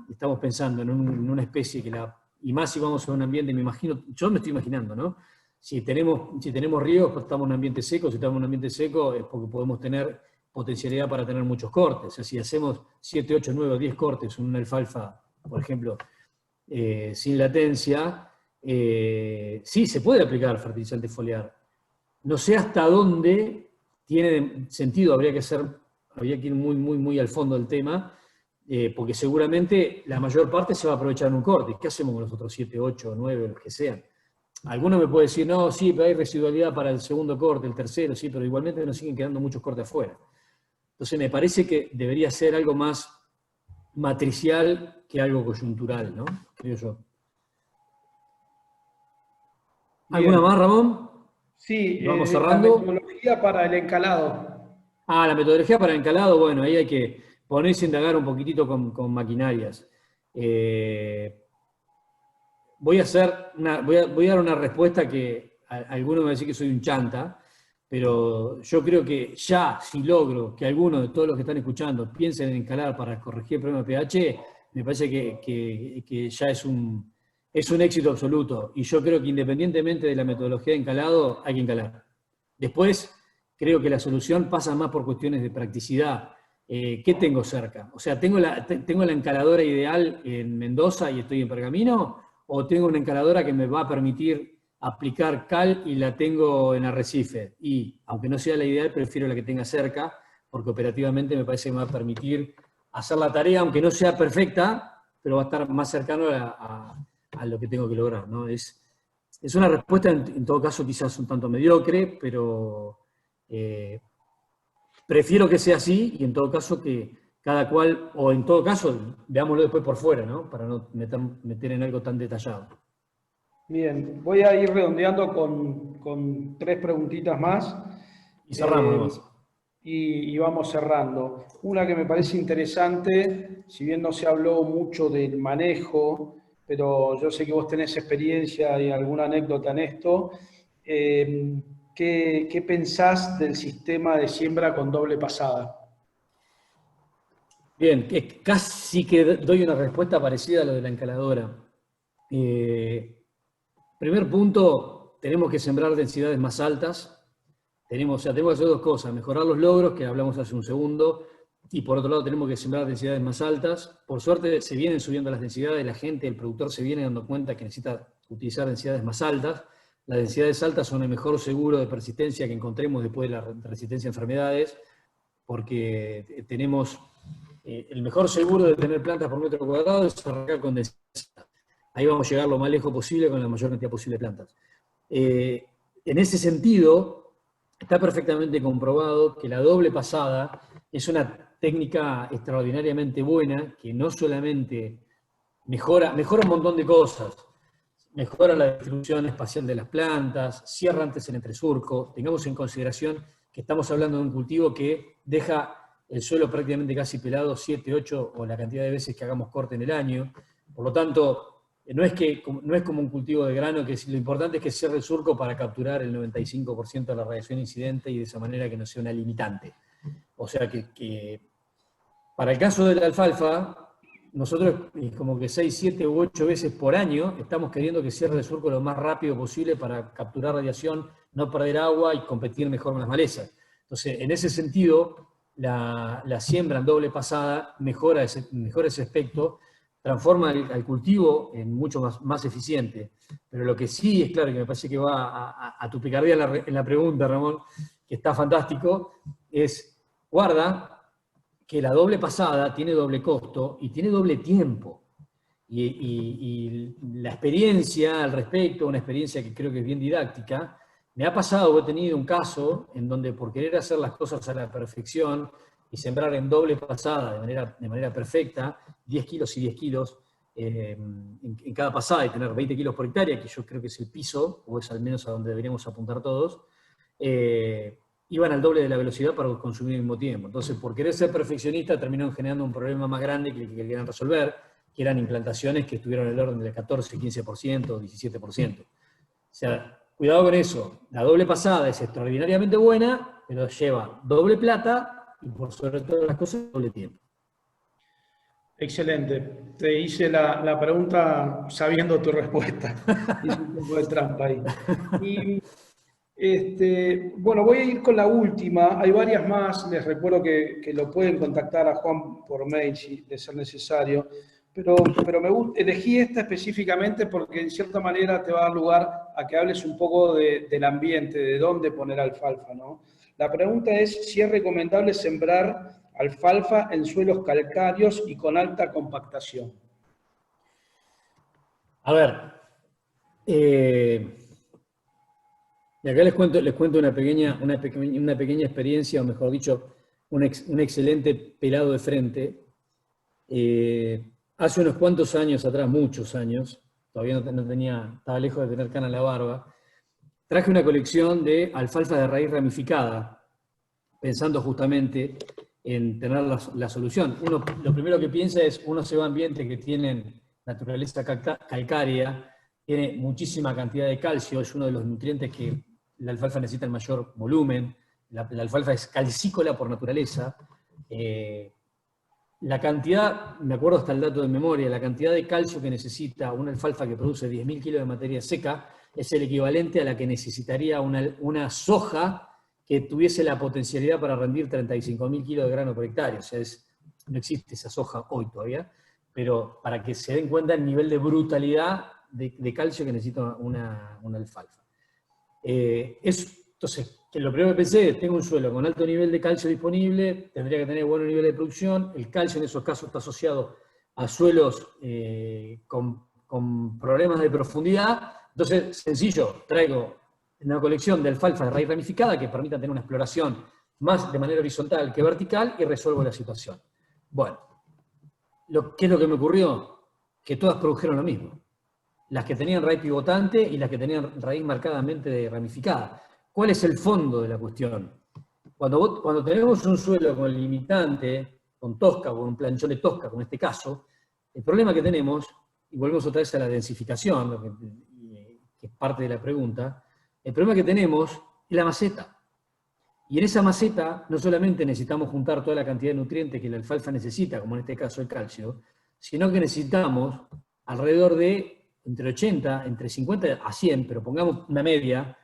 especie y más si vamos a un ambiente, yo me estoy imaginando, ¿no? Si tenemos ríos, pues estamos en un ambiente seco, si estamos en un ambiente seco es porque podemos tener potencialidad para tener muchos cortes. O sea, si hacemos 7, 8, 9 o 10 cortes en una alfalfa, por ejemplo, sin latencia, sí se puede aplicar fertilizante foliar. No sé hasta dónde tiene sentido, habría que ir muy, muy, muy al fondo del tema, porque seguramente la mayor parte se va a aprovechar en un corte. ¿Qué hacemos con los otros 7, 8, 9, los que sean? Algunos me pueden decir, no, sí, pero hay residualidad para el segundo corte, el tercero, sí, pero igualmente nos siguen quedando muchos cortes afuera. Entonces me parece que debería ser algo más matricial que algo coyuntural, ¿no? Creo yo. ¿Alguna más, Ramón? Sí, Vamos la cerrando. metodología para el encalado. La metodología para encalado, bueno, ahí hay que ponerse a indagar un poquitito con maquinarias. Voy a dar una respuesta que algunos me van a decir que soy un chanta, pero yo creo que ya, si logro que algunos de todos los que están escuchando piensen en encalar para corregir el problema de pH, me parece que ya es un éxito absoluto. Y yo creo que independientemente de la metodología de encalado, hay que encalar. Después, creo que la solución pasa más por cuestiones de practicidad. ¿Qué tengo cerca? O sea, ¿tengo la encaladora ideal en Mendoza y estoy en Pergamino? ¿O tengo una encaladora que me va a permitir aplicar cal y la tengo en Arrecife? Y, aunque no sea la ideal, prefiero la que tenga cerca, porque operativamente me parece que me va a permitir hacer la tarea, aunque no sea perfecta, pero va a estar más cercano a lo que tengo que lograr, ¿no? Es una respuesta, en todo caso, quizás un tanto mediocre, pero prefiero que sea así y en todo caso que cada cual, o en todo caso, veámoslo después por fuera, ¿no? Para no meter en algo tan detallado. Bien, voy a ir redondeando con 3 preguntitas más. Y cerramos nomás. Y vamos cerrando. Una que me parece interesante, si bien no se habló mucho del manejo, pero yo sé que vos tenés experiencia y alguna anécdota en esto. ¿Qué pensás del sistema de siembra con doble pasada? Bien, casi que doy una respuesta parecida a lo de la encaladora. Primer punto, tenemos que sembrar densidades más altas. Tenemos que hacer dos cosas, mejorar los logros, que hablamos hace un segundo, y por otro lado tenemos que sembrar densidades más altas. Por suerte se vienen subiendo las densidades, la gente, el productor se viene dando cuenta que necesita utilizar densidades más altas. Las densidades altas son el mejor seguro de persistencia que encontremos después de la resistencia a enfermedades, porque tenemos el mejor seguro de tener plantas por metro cuadrado es arrancar con densidades. Ahí vamos a llegar lo más lejos posible con la mayor cantidad posible de plantas. En ese sentido, está perfectamente comprobado que la doble pasada es una técnica extraordinariamente buena que no solamente mejora un montón de cosas, mejora la distribución espacial de las plantas, cierra antes el entresurco. Tengamos en consideración que estamos hablando de un cultivo que deja el suelo prácticamente casi pelado 7, 8 o la cantidad de veces que hagamos corte en el año. Por lo tanto, no es como un cultivo de grano, que lo importante es que cierre el surco para capturar el 95% de la radiación incidente y de esa manera que no sea una limitante. O sea que para el caso de la alfalfa, nosotros como que 6, 7 u 8 veces por año estamos queriendo que cierre el surco lo más rápido posible para capturar radiación, no perder agua y competir mejor con las malezas. Entonces, en ese sentido, la siembra en doble pasada mejora ese aspecto, transforma al cultivo en mucho más eficiente. Pero lo que sí es claro, que me parece que va a tu picardía en la pregunta, Ramón, que está fantástico, es guarda que la doble pasada tiene doble costo y tiene doble tiempo. Y la experiencia al respecto, una experiencia que creo que es bien didáctica, Me ha pasado, he tenido un caso en donde por querer hacer las cosas a la perfección y sembrar en doble pasada de manera perfecta, 10 kilos y 10 kilos en cada pasada y tener 20 kilos por hectárea, que yo creo que es el piso, o es al menos a donde deberíamos apuntar todos, iban al doble de la velocidad para consumir al mismo tiempo. Entonces, por querer ser perfeccionista, terminaron generando un problema más grande que el que querían resolver, que eran implantaciones que estuvieron en el orden del 14, 15%, 17%. O sea, cuidado con eso. La doble pasada es extraordinariamente buena, pero lleva doble plata y por sobre todas las cosas, doble tiempo. Excelente. Te hice la pregunta sabiendo tu respuesta. Hice un poco de trampa ahí. Y bueno, voy a ir con la última. Hay varias más. Les recuerdo que lo pueden contactar a Juan por mail si de ser necesario. Pero elegí esta específicamente porque en cierta manera te va a dar lugar a que hables un poco del ambiente, de dónde poner alfalfa, ¿no? La pregunta es si es recomendable sembrar alfalfa en suelos calcáreos y con alta compactación. A ver, y acá les cuento una pequeña experiencia, o mejor dicho, un excelente pelado de frente. Hace unos cuantos años atrás, muchos años, todavía no tenía, estaba lejos de tener cana en la barba, traje una colección de alfalfa de raíz ramificada, pensando justamente en tener la solución. Uno, lo primero que piensa es, uno se va a ambientes que tienen naturaleza calcárea, tiene muchísima cantidad de calcio, es uno de los nutrientes que la alfalfa necesita en mayor volumen, la alfalfa es calcícola por naturaleza, la cantidad, me acuerdo hasta el dato de memoria, la cantidad de calcio que necesita una alfalfa que produce 10.000 kilos de materia seca es el equivalente a la que necesitaría una soja que tuviese la potencialidad para rendir 35.000 kilos de grano por hectárea. O sea, no existe esa soja hoy todavía, pero para que se den cuenta el nivel de brutalidad de calcio que necesita una alfalfa. Entonces, que lo primero que pensé, tengo un suelo con alto nivel de calcio disponible, tendría que tener buen nivel de producción, el calcio en esos casos está asociado a suelos con problemas de profundidad, entonces, sencillo, traigo una colección de alfalfa de raíz ramificada que permita tener una exploración más de manera horizontal que vertical y resuelvo la situación. Bueno, ¿qué es lo que me ocurrió? Que todas produjeron lo mismo. Las que tenían raíz pivotante y las que tenían raíz marcadamente ramificada. ¿Cuál es el fondo de la cuestión? Cuando tenemos un suelo con limitante, con tosca, con un planchón de tosca, como en este caso, el problema que tenemos, y volvemos otra vez a la densificación, que es parte de la pregunta, el problema que tenemos es la maceta. Y en esa maceta no solamente necesitamos juntar toda la cantidad de nutrientes que la alfalfa necesita, como en este caso el calcio, sino que necesitamos alrededor de entre 50 a 100, pero pongamos una media,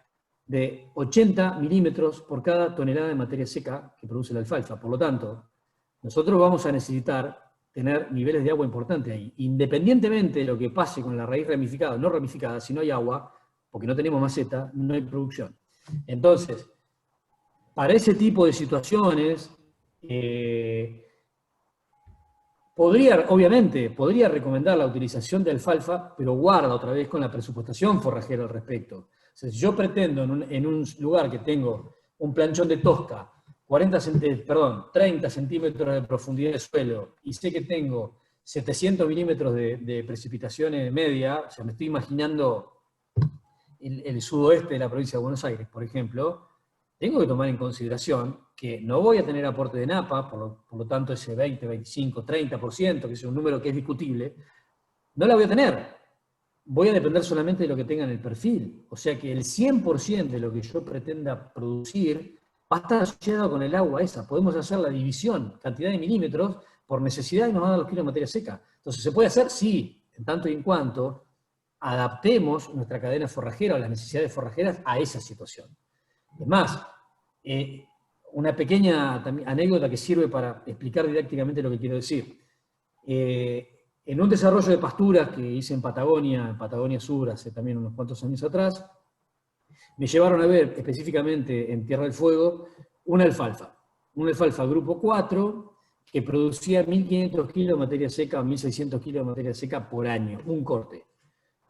de 80 milímetros por cada tonelada de materia seca que produce la alfalfa. Por lo tanto, nosotros vamos a necesitar tener niveles de agua importantes ahí. Independientemente de lo que pase con la raíz ramificada o no ramificada, si no hay agua, porque no tenemos maceta, no hay producción. Entonces, para ese tipo de situaciones, obviamente, podría recomendar la utilización de alfalfa, pero guarda otra vez con la presupuestación forrajera al respecto. O sea, si yo pretendo en un lugar que tengo un planchón de tosca, 30 centímetros de profundidad de suelo, y sé que tengo 700 milímetros de precipitación media, o sea, me estoy imaginando el sudoeste de la provincia de Buenos Aires, por ejemplo, tengo que tomar en consideración que no voy a tener aporte de napa, por lo tanto ese 20, 25, 30%, que es un número que es discutible, no la voy a tener. Voy a depender solamente de lo que tenga en el perfil. O sea que el 100% de lo que yo pretenda producir va a estar asociado con el agua esa. Podemos hacer la división, cantidad de milímetros, por necesidad y nos va a dar los kilos de materia seca. Entonces, ¿se puede hacer? Sí, en tanto y en cuanto adaptemos nuestra cadena forrajera o las necesidades forrajeras a esa situación. Es más, una pequeña anécdota que sirve para explicar didácticamente lo que quiero decir. En un desarrollo de pasturas que hice en Patagonia Sur, hace también unos cuantos años atrás, me llevaron a ver específicamente en Tierra del Fuego una alfalfa grupo 4 que producía 1.500 kilos de materia seca, 1.600 kilos de materia seca por año, un corte.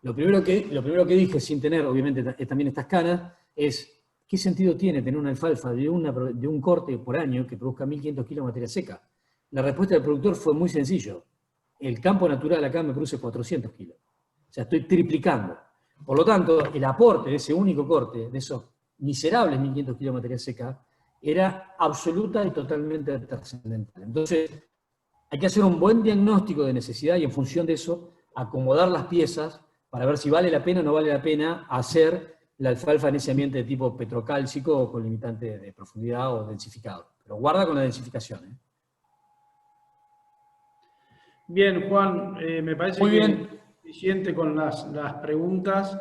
Lo primero que dije, sin tener obviamente también estas canas, es ¿qué sentido tiene tener una alfalfa de un corte por año que produzca 1.500 kilos de materia seca? La respuesta del productor fue muy sencillo. El campo natural acá me produce 400 kilos. O sea, estoy triplicando. Por lo tanto, el aporte de ese único corte, de esos miserables 1.500 kilos de materia seca, era absoluta y totalmente trascendental. Entonces, hay que hacer un buen diagnóstico de necesidad y en función de eso, acomodar las piezas para ver si vale la pena o no vale la pena hacer la alfalfa en ese ambiente de tipo petrocálcico o con limitante de profundidad o densificado. Pero guarda con la densificación. Bien, Juan, me parece Muy que es bien. suficiente con las preguntas.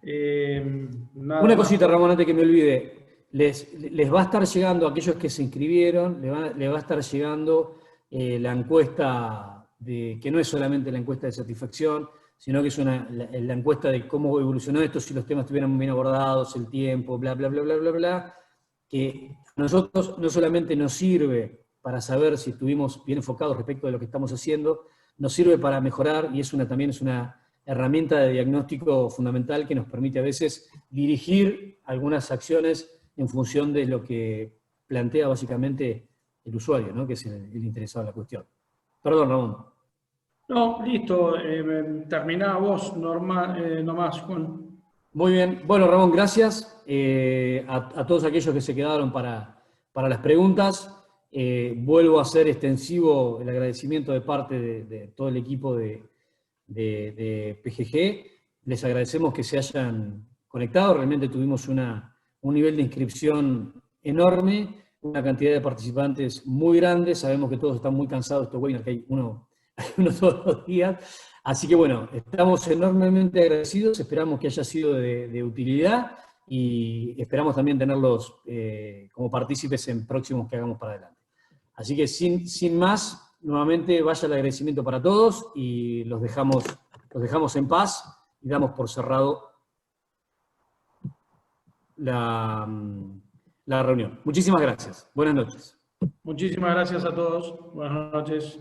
Nada Una más. cosita, Ramón, antes que me olvide. Les va a estar llegando a aquellos que se inscribieron, les va a estar llegando la encuesta, que no es solamente la encuesta de satisfacción, sino que es la encuesta de cómo evolucionó esto, si los temas estuvieran bien abordados, el tiempo, bla, bla, bla, bla, bla, bla, que a nosotros no solamente nos sirve para saber si estuvimos bien enfocados respecto de lo que estamos haciendo, nos sirve para mejorar y también es una herramienta de diagnóstico fundamental que nos permite a veces dirigir algunas acciones en función de lo que plantea básicamente el usuario, ¿no? Que es el interesado en la cuestión. Perdón, Ramón. No, listo. Terminá vos nomás, Juan. Muy bien. Bueno, Ramón, gracias a todos aquellos que se quedaron para las preguntas. Vuelvo a hacer extensivo el agradecimiento de parte de todo el equipo de PGG. Les agradecemos que se hayan conectado. Realmente tuvimos un nivel de inscripción enorme, una cantidad de participantes muy grande. Sabemos que todos están muy cansados de estos webinars, que hay uno todos los días. Así que bueno, estamos enormemente agradecidos, esperamos que haya sido de utilidad y esperamos también tenerlos como partícipes en próximos que hagamos para adelante. Así que sin más, nuevamente vaya el agradecimiento para todos y los dejamos en paz y damos por cerrado la reunión. Muchísimas gracias. Buenas noches. Muchísimas gracias a todos. Buenas noches.